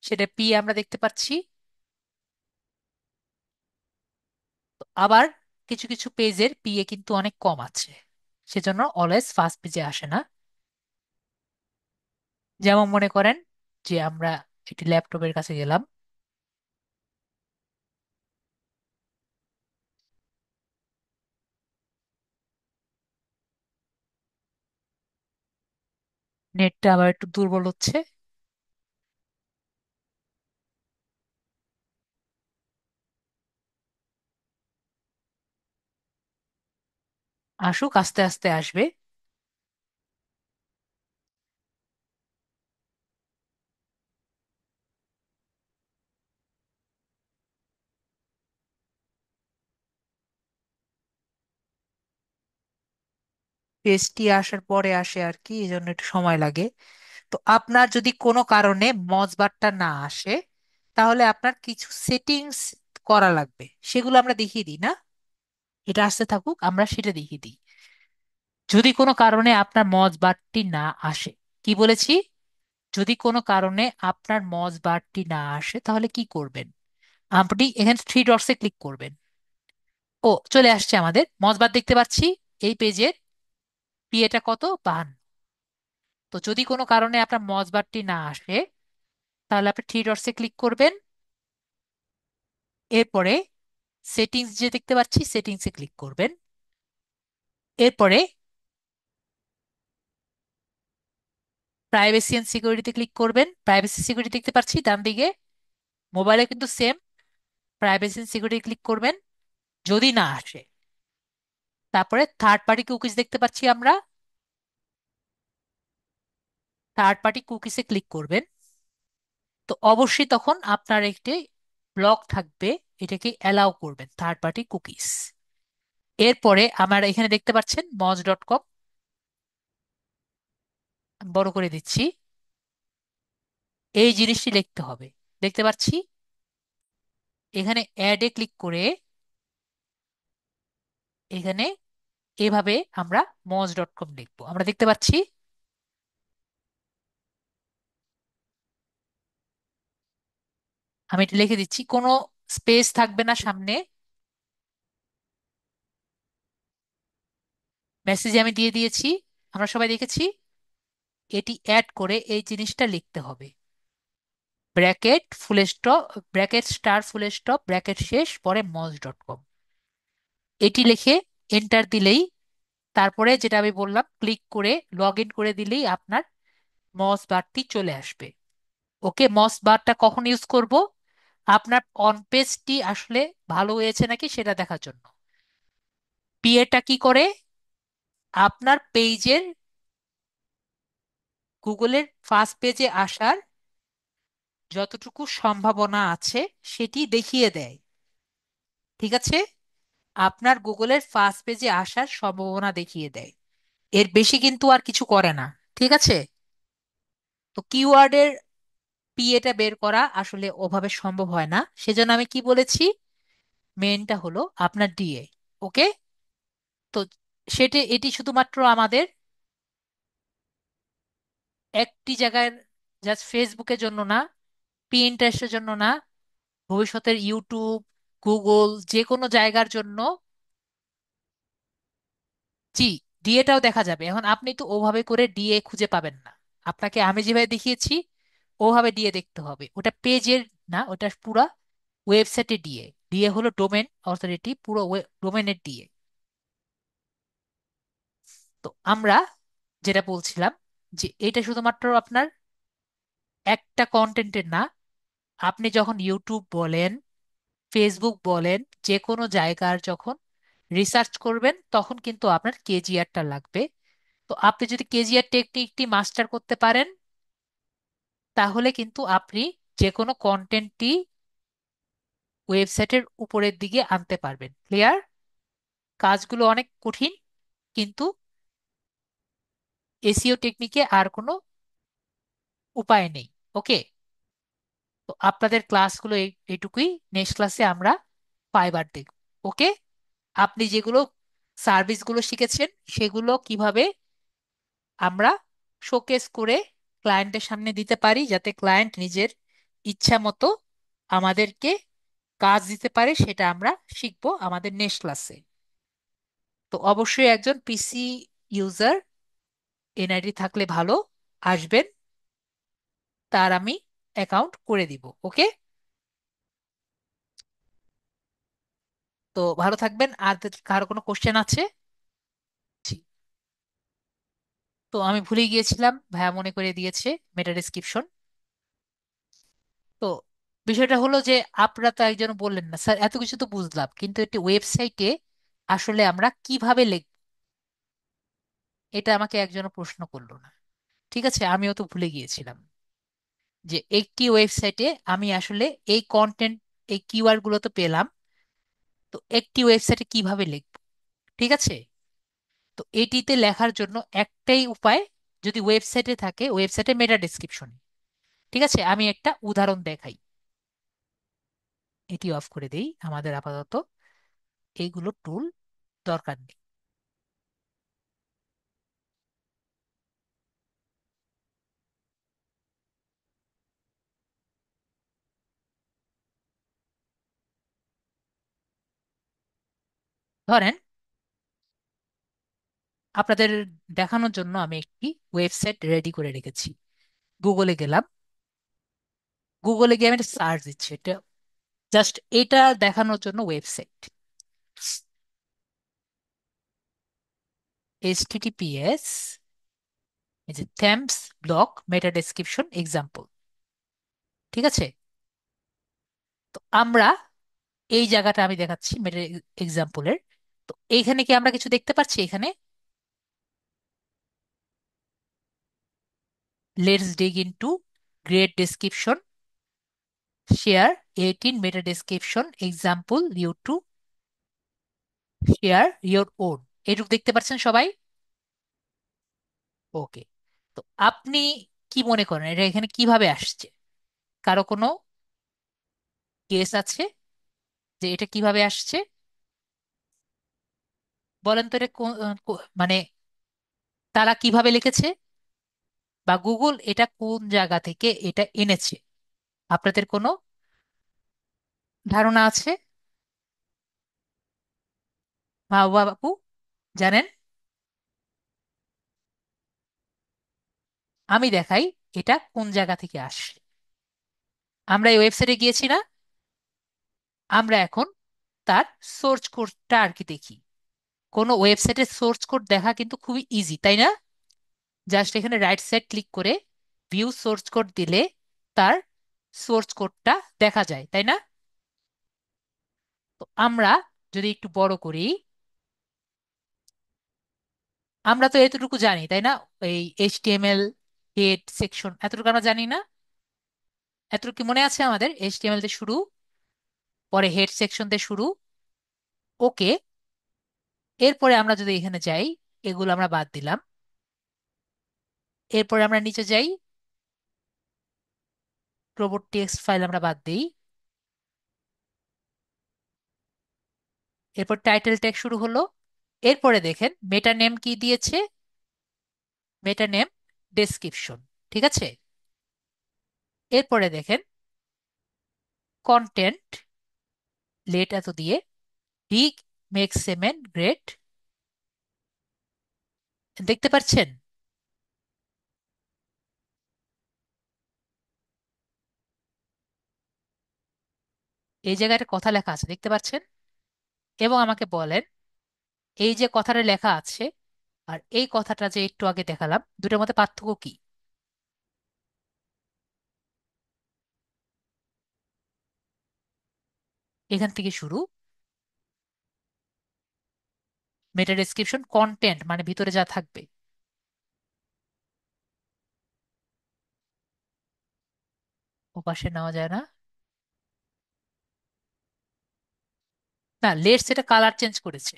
Speaker 1: সেটা পিএ আমরা দেখতে পাচ্ছি। আবার কিছু কিছু পেজের পিএ কিন্তু অনেক কম আছে, সেজন্য অলওয়েজ ফার্স্ট পেজে আসে না। যেমন মনে করেন যে আমরা একটি ল্যাপটপের কাছে গেলাম, নেটটা আবার একটু দুর্বল হচ্ছে। আসুক, আস্তে আস্তে আসবে। পেজটি আসার পরে আসে আর কি, এই জন্য একটু সময় লাগে। তো আপনার যদি কোনো কারণে মজ বারটা না আসে, তাহলে আপনার কিছু সেটিংস করা লাগবে, সেগুলো আমরা দেখিয়ে দিই না? এটা আসতে থাকুক, আমরা সেটা দেখিয়ে দিই। যদি কোনো কারণে আপনার মজ বারটি না আসে, কি বলেছি, যদি কোনো কারণে আপনার মজ বারটি না আসে তাহলে কি করবেন? আপনি এখানে থ্রি ডটসে ক্লিক করবেন। ও, চলে আসছে, আমাদের মজ বার দেখতে পাচ্ছি। এই পেজের পিএটা কত, 52। তো যদি কোনো কারণে আপনার মজ বারটি না আসে, তাহলে আপনি থ্রি ডটসে ক্লিক করবেন। এরপরে সেটিংস যে দেখতে পাচ্ছি, সেটিংসে ক্লিক করবেন। এরপরে প্রাইভেসি এন্ড সিকিউরিটিতে ক্লিক করবেন। প্রাইভেসি সিকিউরিটি দেখতে পাচ্ছি ডান দিকে, মোবাইলে কিন্তু same. Privacy and security click করবেন যদি না আসে। তারপরে থার্ড পার্টি কুকিজ দেখতে পাচ্ছি আমরা, থার্ড পার্টি কুকিজে ক্লিক করবেন। তো অবশ্যই তখন আপনার একটি ব্লক থাকবে, এটাকে অ্যালাউ করবেন থার্ড পার্টি কুকিজ। এরপরে আমরা এখানে দেখতে পাচ্ছেন moj.com, বড় করে দিচ্ছি। এই জিনিসটি লিখতে হবে, দেখতে পাচ্ছি। এখানে অ্যাডে ক্লিক করে এখানে এভাবে আমরা moj.com লিখবো, আমরা দেখতে পাচ্ছি। আমি এটা লিখে দিচ্ছি, কোনো স্পেস থাকবে না সামনে। মেসেজে আমি দিয়ে দিয়েছি, আমরা সবাই দেখেছি। এটি অ্যাড করে এই জিনিসটা লিখতে হবে, bracket full stop, bracket star full stop, bracket শেষ, পরে moj.com। এটি লিখে এন্টার দিলেই, তারপরে যেটা আমি বললাম ক্লিক করে লগ ইন করে দিলেই আপনার মস বারটি চলে আসবে। ওকে, মস বারটা কখন ইউজ করব? আপনার অন পেজটি আসলে ভালো হয়েছে নাকি সেটা দেখার জন্য। পিএটা কি করে, আপনার পেজের গুগলের ফার্স্ট পেজে আসার যতটুকু সম্ভাবনা আছে সেটি দেখিয়ে দেয়। ঠিক আছে, আপনার গুগলের ফার্স্ট পেজে আসার সম্ভাবনা দেখিয়ে দেয়, এর বেশি কিন্তু আর কিছু করে না। ঠিক আছে, তো কিওয়ার্ডের পিএটা বের করা আসলে ওভাবে সম্ভব হয় না, সেজন্য আমি কি বলেছি, মেনটা হলো আপনার ডিএ। ওকে, তো এটি শুধুমাত্র আমাদের একটি জায়গায়, জাস্ট ফেসবুকের জন্য না, পিন্টারেস্টের জন্য না, ভবিষ্যতের ইউটিউব, গুগল, যে কোনো জায়গার জন্য। জি, ডিএটাও দেখা যাবে। এখন আপনি তো ওভাবে করে ডিএ খুঁজে পাবেন না, আপনাকে আমি যেভাবে দেখিয়েছি ওভাবে ডিএ দেখতে হবে। ওটা পেজের না, ওটা পুরা ওয়েবসাইটে ডিএ। ডিএ হলো ডোমেন অথরিটি, পুরো ডোমেনের ডিএ। তো আমরা যেটা বলছিলাম, যে এটা শুধুমাত্র আপনার একটা কন্টেন্টের না, আপনি যখন ইউটিউব বলেন, ফেসবুক বলেন, যে কোনো জায়গার যখন রিসার্চ করবেন তখন কিন্তু আপনার কেজিআরটা লাগবে। তো আপনি যদি কেজিআর টেকনিকটি মাস্টার করতে পারেন, তাহলে কিন্তু আপনি যে কোনো কন্টেন্টটি ওয়েবসাইটের উপরের দিকে আনতে পারবেন। ক্লিয়ার? কাজগুলো অনেক কঠিন, কিন্তু এসইও টেকনিকে আর কোনো উপায় নেই। ওকে, তো আপনাদের ক্লাসগুলো এইটুকুই। নেক্সট ক্লাসে আমরা ফাইবার দেখব। ওকে, আপনি যেগুলো সার্ভিসগুলো শিখেছেন সেগুলো কিভাবে আমরা শোকেস করে ক্লায়েন্টের সামনে দিতে পারি, যাতে ক্লায়েন্ট নিজের ইচ্ছা মতো আমাদেরকে কাজ দিতে পারে, সেটা আমরা শিখবো আমাদের নেক্সট ক্লাসে। তো অবশ্যই একজন পিসি ইউজার এনআইডি থাকলে ভালো, আসবেন, তার আমি অ্যাকাউন্ট করে দিব। ওকে, তো ভালো থাকবেন। আর কারো কোনো কোশ্চেন আছে? জি। তো আমি ভুলে গিয়েছিলাম, ভাইয়া মনে করে দিয়েছে, মেটা ডেসক্রিপশন। তো বিষয়টা হলো যে আপনারা তো একজন বললেন না স্যার, এত কিছু তো বুঝলাম, কিন্তু একটি ওয়েবসাইটে আসলে আমরা কিভাবে লিখব, এটা আমাকে একজনও প্রশ্ন করলো না। ঠিক আছে, আমিও তো ভুলে গিয়েছিলাম যে একটি ওয়েবসাইটে আমি আসলে এই কন্টেন্ট, এই কিওয়ার্ড গুলো তো পেলাম, তো একটি ওয়েবসাইটে কিভাবে লিখব। ঠিক আছে, তো এটিতে লেখার জন্য একটাই উপায়, যদি ওয়েবসাইটে থাকে, ওয়েবসাইটে মেটা ডেসক্রিপশন। ঠিক আছে, আমি একটা উদাহরণ দেখাই। এটি অফ করে দেই, আমাদের আপাতত এইগুলো টুল দরকার নেই। ধরেন আপনাদের দেখানোর জন্য আমি একটি ওয়েবসাইট রেডি করে রেখেছি। গুগলে গেলাম, গুগলে গিয়ে আমি সার্চ দিচ্ছি, এটা জাস্ট এটা দেখানোর জন্য ওয়েবসাইট। HTTPS, এই যে থেমস ব্লক মেটা ডেসক্রিপশন এক্সাম্পল। ঠিক আছে, তো আমরা এই জায়গাটা আমি দেখাচ্ছি মেটা এক্সাম্পলের। তো এইখানে কি আমরা কিছু দেখতে পাচ্ছি? এখানে let's dig into great description, share 18 meta description example you to share your own. এটুকু দেখতে পাচ্ছেন সবাই? ওকে। তো আপনি কি মনে করেন এটা এখানে কিভাবে আসছে? কারো কোনো কেস আছে যে এটা কিভাবে আসছে? বলেন তো এটা মানে তারা কিভাবে লিখেছে, বা গুগল এটা কোন জায়গা থেকে এটা এনেছে? আপনাদের কোনো ধারণা আছে? মা বাবা বাপু, জানেন? আমি দেখাই এটা কোন জায়গা থেকে আসে। আমরা এই ওয়েবসাইটে গিয়েছি না? আমরা এখন তার সোর্স কোডটা আর কি দেখি। কোনো ওয়েবসাইটের সোর্স কোড দেখা কিন্তু খুবই ইজি, তাই না? জাস্ট এখানে রাইট সাইড ক্লিক করে ভিউ সোর্স কোড দিলে তার সোর্স কোডটা দেখা যায়, তাই না? তো আমরা যদি একটু বড় করি, আমরা তো এতটুকু জানি, তাই না? এই HTML হেড সেকশন এতটুকু আমরা জানি না? এতটুকু কি মনে আছে আমাদের? HTML দিয়ে শুরু, পরে হেড সেকশন দিয়ে শুরু। ওকে, এরপরে আমরা যদি এখানে যাই, এগুলো আমরা বাদ দিলাম। এরপরে আমরা নিচে যাই, রোবট টেক্সট ফাইল আমরা বাদ দিই। এরপর টাইটেল ট্যাগ শুরু হলো। এরপরে দেখেন মেটা নেম কি দিয়েছে? মেটা নেম ডেসক্রিপশন। ঠিক আছে, এরপরে দেখেন কন্টেন্ট লেট এত দিয়ে বিগ মেক সেমেন্ট গ্রেট। দেখতে পাচ্ছেন? এই জায়গায় একটা কথা লেখা আছে, দেখতে পাচ্ছেন? এবং আমাকে বলেন, এই যে কথাটা লেখা আছে আর এই কথাটা যে একটু আগে দেখালাম, দুটোর মধ্যে পার্থক্য কি? এখান থেকে শুরু, মেটা ডেসক্রিপশন কন্টেন্ট মানে ভিতরে যা থাকবে। ওপাশে নেওয়া যায় না? না, লেটস এটা কালার চেঞ্জ করেছে।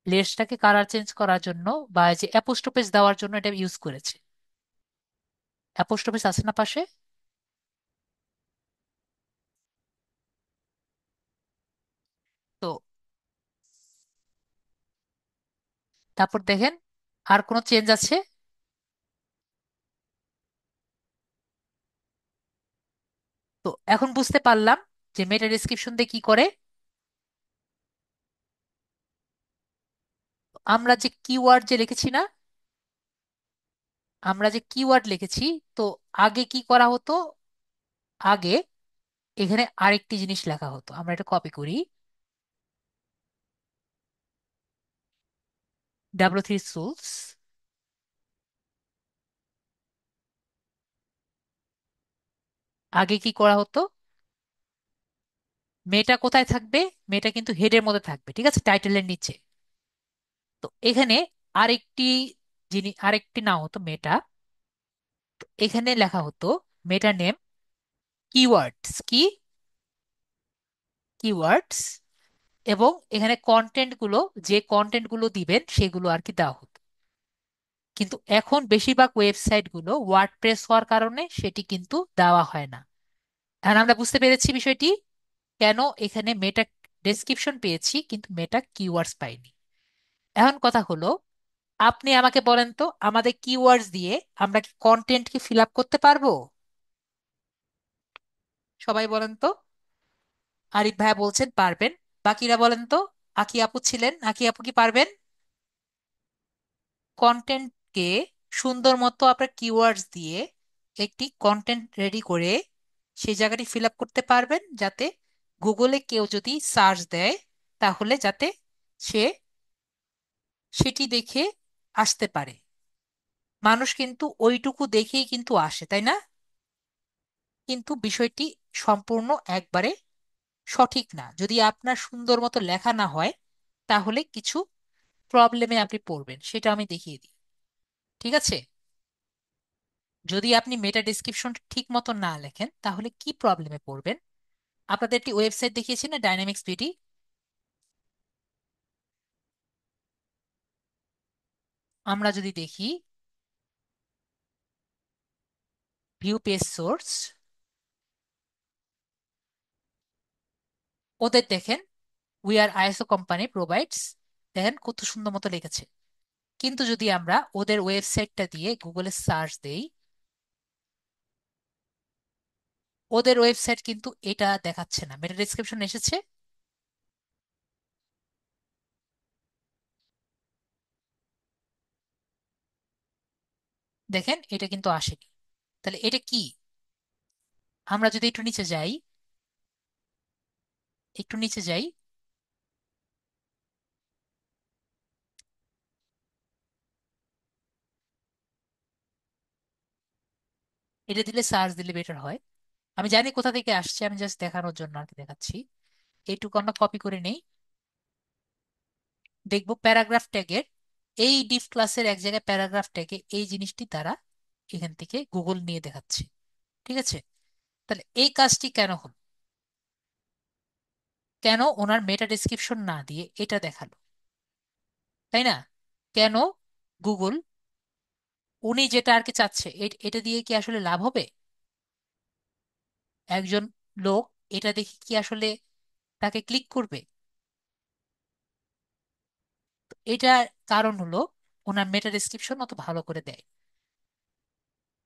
Speaker 1: লেটসটাকে কালার চেঞ্জ করার জন্য বা এই যে অ্যাপোস্ট্রোফেস দেওয়ার জন্য এটা ইউজ করেছে। অ্যাপোস্ট্রোফেস আছে না পাশে? তো তারপর দেখেন আর কোনো চেঞ্জ আছে? তো এখন বুঝতে পারলাম যে মেটা ডেসক্রিপশন দিয়ে কি করে। আমরা যে কিওয়ার্ড যে লিখেছি না, আমরা যে কিওয়ার্ড লিখেছি, তো আগে কি করা হতো? আগে এখানে আরেকটি জিনিস লেখা হতো, আমরা এটা কপি করি। W3 Schools। আগে কি করা হতো? মেয়েটা কোথায় থাকবে? মেয়েটা কিন্তু হেডের মধ্যে থাকবে, ঠিক আছে, টাইটেলের নিচে। তো এখানে আরেকটি যিনি আরেকটি নাম হতো মেটা। তো এখানে লেখা হতো মেটা নেম কিওয়ার্ডস। কি কিওয়ার্ডস? এবং এখানে কন্টেন্ট গুলো, যে কন্টেন্ট গুলো দিবেন সেগুলো আর কি দেওয়া হতো। কিন্তু এখন বেশিরভাগ ওয়েবসাইট গুলো ওয়ার্ডপ্রেস হওয়ার কারণে সেটি কিন্তু দেওয়া হয় না। এখন আমরা বুঝতে পেরেছি বিষয়টি, কেন এখানে মেটা ডেসক্রিপশন পেয়েছি কিন্তু মেটা কিওয়ার্ডস পাইনি। এখন কথা হলো, আপনি আমাকে বলেন তো, আমাদের কিওয়ার্ডস দিয়ে আমরা কি কন্টেন্ট কি ফিল আপ করতে পারবো? সবাই বলেন তো। আরিফ ভাইয়া বলছেন পারবেন। বাকিরা বলেন তো। আকি আপু ছিলেন, আকি আপু কি পারবেন? কন্টেন্টকে সুন্দর মতো আপনার কিওয়ার্ডস দিয়ে একটি কন্টেন্ট রেডি করে সেই জায়গাটি ফিল আপ করতে পারবেন, যাতে গুগলে কেউ যদি সার্চ দেয় তাহলে যাতে সে সেটি দেখে আসতে পারে। মানুষ কিন্তু ওইটুকু দেখেই কিন্তু আসে, তাই না? কিন্তু বিষয়টি সম্পূর্ণ একবারে সঠিক না। যদি আপনার সুন্দর মতো লেখা না হয় তাহলে কিছু প্রবলেমে আপনি পড়বেন, সেটা আমি দেখিয়ে দিই। ঠিক আছে? যদি আপনি মেটা ডেসক্রিপশন ঠিক মতো না লেখেন তাহলে কি প্রবলেমে পড়বেন? আপনাদের একটি ওয়েবসাইট দেখিয়েছি না, ডাইনামিক্স বিডি। আমরা যদি দেখি ভিউ পেজ সোর্স, ওদের দেখেন we are ISO company provides, দেখেন কত সুন্দর মতো লিখেছে। কিন্তু যদি আমরা ওদের ওয়েবসাইটটা দিয়ে গুগলে সার্চ দেই, ওদের ওয়েবসাইট কিন্তু এটা দেখাচ্ছে না। মেটা ডেসক্রিপশন এসেছে, দেখেন এটা কিন্তু আসেনি। তাহলে এটা কি? আমরা যদি একটু নিচে যাই, একটু নিচে যাই, এটা দিলে সার্চ দিলে বেটার হয়। আমি জানি কোথা থেকে আসছে, আমি জাস্ট দেখানোর জন্য আর কি দেখাচ্ছি। এইটুকু আমরা কপি করে নেই। দেখবো প্যারাগ্রাফ ট্যাগের, এই ডিফ ক্লাসের এক জায়গায় প্যারাগ্রাফ ট্যাগে এই জিনিসটি তারা এখান থেকে গুগল নিয়ে দেখাচ্ছে। ঠিক আছে? তাহলে এই কাজটি কেন হলো? কেন ওনার মেটা ডেসক্রিপশন না দিয়ে এটা দেখালো? তাই না? কেন গুগল, উনি যেটা আর কি চাচ্ছে এটা দিয়ে কি আসলে লাভ হবে? একজন লোক এটা দেখে কি আসলে তাকে ক্লিক করবে? এটার কারণ হলো ওনার মেটা ডেসক্রিপশন অত ভালো করে দেয়।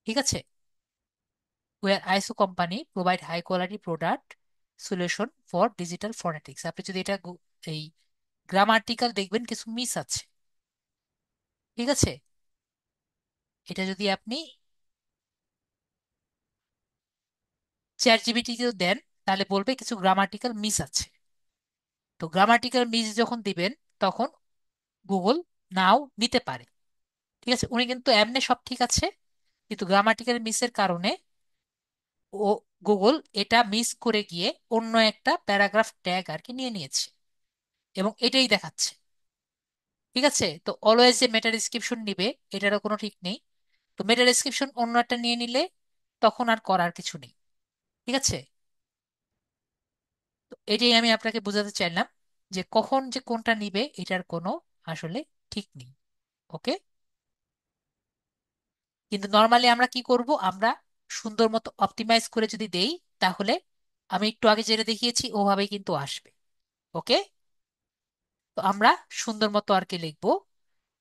Speaker 1: ঠিক আছে? Our ISO company provide high quality product solution for digital forensics. আপনি যদি এটা এই গ্রামাটিক্যাল দেখবেন কিছু মিস আছে। ঠিক আছে? এটা যদি আপনি চ্যাট জিপিটিতেও দেন তাহলে বলবে কিছু গ্রামাটিক্যাল মিস আছে। তো গ্রামাটিক্যাল মিস যখন দিবেন তখন গুগল নাও নিতে পারে। ঠিক আছে? উনি কিন্তু এমনি সব ঠিক আছে, কিন্তু গ্রামাটিক্যাল মিসের কারণে ও গুগল এটা মিস করে গিয়ে অন্য একটা প্যারাগ্রাফ ট্যাগ আর কি নিয়ে নিয়েছে এবং এটাই দেখাচ্ছে। ঠিক আছে? তো অলওয়েজ যে মেটা ডেসক্রিপশন নিবে এটারও কোনো ঠিক নেই। তো মেটা ডেসক্রিপশন অন্য একটা নিয়ে নিলে তখন আর করার কিছু নেই। ঠিক আছে? তো এটাই আমি আপনাকে বোঝাতে চাইলাম, যে কখন যে কোনটা নিবে এটার কোনো আসলে ঠিক নেই। ওকে? কিন্তু নর্মালি আমরা কি করব, আমরা সুন্দর মতো অপটিমাইজ করে যদি দেই তাহলে আমি একটু আগে যেটা দেখিয়েছি ওভাবেই কিন্তু আসবে। ওকে? তো আমরা সুন্দর মতো আর কি লিখবো,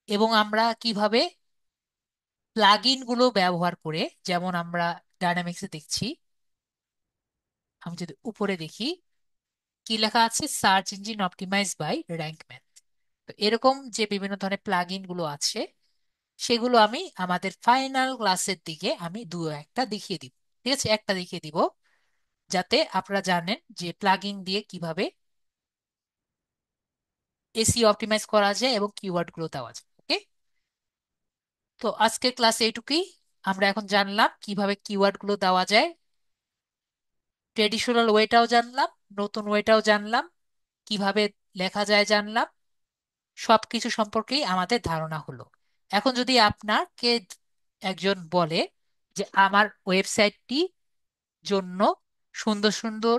Speaker 1: এবং আমরা কিভাবে প্লাগইন গুলো ব্যবহার করে, যেমন আমরা ডায়নামিক্সে দেখছি, আমি যদি উপরে দেখি কি লেখা আছে, search engine optimise by Rank Math. তো এরকম যে বিভিন্ন ধরনের প্লাগইন গুলো আছে সেগুলো আমি আমাদের ফাইনাল ক্লাসের দিকে আমি দু একটা দেখিয়ে দিব। ঠিক আছে? একটা দেখিয়ে দিব যাতে আপনারা জানেন যে প্লাগইন দিয়ে কিভাবে এসিও অপটিমাইজ করা যায় এবং কিওয়ার্ড গুলো দেওয়া যায়। ওকে? তো আজকের ক্লাসে এইটুকুই। আমরা এখন জানলাম কিভাবে কিওয়ার্ড গুলো দেওয়া যায়, ট্রেডিশনাল ওয়েটাও জানলাম, নতুন ওয়েটাও জানলাম, কিভাবে লেখা যায় জানলাম। সবকিছু সম্পর্কেই আমাদের ধারণা হলো। এখন যদি আপনাকে একজন বলে যে আমার ওয়েবসাইটটি জন্য সুন্দর সুন্দর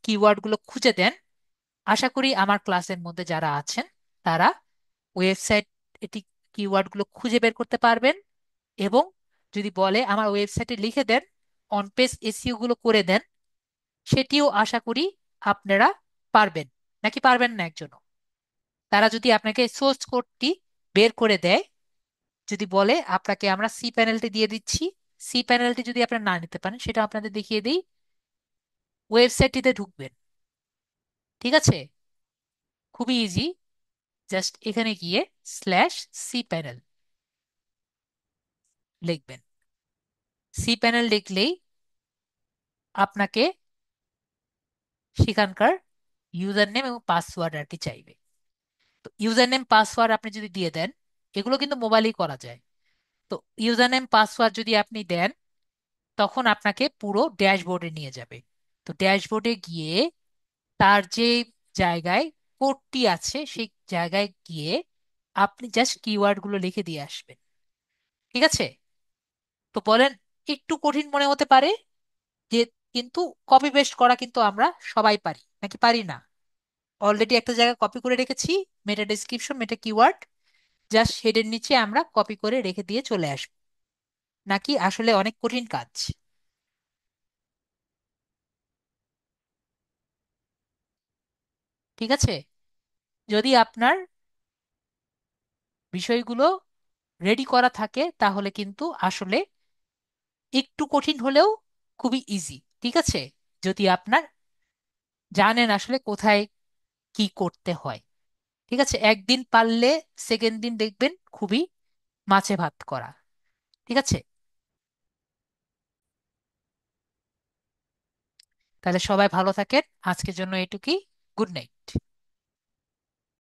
Speaker 1: কিওয়ার্ড গুলো খুঁজে দেন, আশা করি আমার ক্লাসের মধ্যে যারা আছেন তারা ওয়েবসাইট এটি কিওয়ার্ডগুলো খুঁজে বের করতে পারবেন, এবং যদি বলে আমার ওয়েবসাইটে লিখে দেন, অন পেজ এসইও গুলো করে দেন, সেটিও আশা করি আপনারা পারবেন। নাকি পারবেন না একজনও? তারা যদি আপনাকে সোর্স কোডটি বের করে দেয়, যদি বলে আপনাকে আমরা সি প্যানেলটি দিয়ে দিচ্ছি, সি প্যানেলটি যদি আপনারা না নিতে পারেন সেটা আপনাদের দেখিয়ে দিই। ওয়েবসাইটটিতে ঢুকবেন, ঠিক আছে? খুবই ইজি। জাস্ট এখানে গিয়ে স্ল্যাশ সি প্যানেল লিখবেন। সি প্যানেল লিখলেই আপনাকে সেখানকার ইউজার নেম এবং পাসওয়ার্ড আর কি চাইবে। তো ইউজার নেম পাসওয়ার্ড আপনি যদি দিয়ে দেন, এগুলো কিন্তু মোবাইলেই করা যায়। তো ইউজার নেম পাসওয়ার্ড যদি আপনি দেন, তখন আপনাকে পুরো ড্যাশবোর্ডে নিয়ে যাবে। তো ড্যাশবোর্ডে গিয়ে তার যে জায়গায় কোডটি আছে সেই জায়গায় গিয়ে আপনি জাস্ট কিওয়ার্ড গুলো লিখে দিয়ে আসবেন। ঠিক আছে? তো বলেন, একটু কঠিন মনে হতে পারে যে, কিন্তু কপি পেস্ট করা কিন্তু আমরা সবাই পারি, নাকি পারি না? অলরেডি একটা জায়গায় কপি করে রেখেছি, মেটা ডেসক্রিপশন, মেটা কিওয়ার্ড, জাস্ট হেডের নিচে আমরা কপি করে রেখে দিয়ে চলে আসবো। নাকি আসলে অনেক কঠিন কাজ? ঠিক আছে? যদি আপনার বিষয়গুলো রেডি করা থাকে তাহলে কিন্তু আসলে একটু কঠিন হলেও খুবই ইজি। ঠিক আছে? যদি আপনার জানেন আসলে কোথায় কি করতে হয়। ঠিক আছে? একদিন পারলে সেকেন্ড দিন দেখবেন খুবই মাছে ভাত করা। ঠিক আছে? তাহলে সবাই ভালো থাকেন, আজকের জন্য এটুকুই। Good night.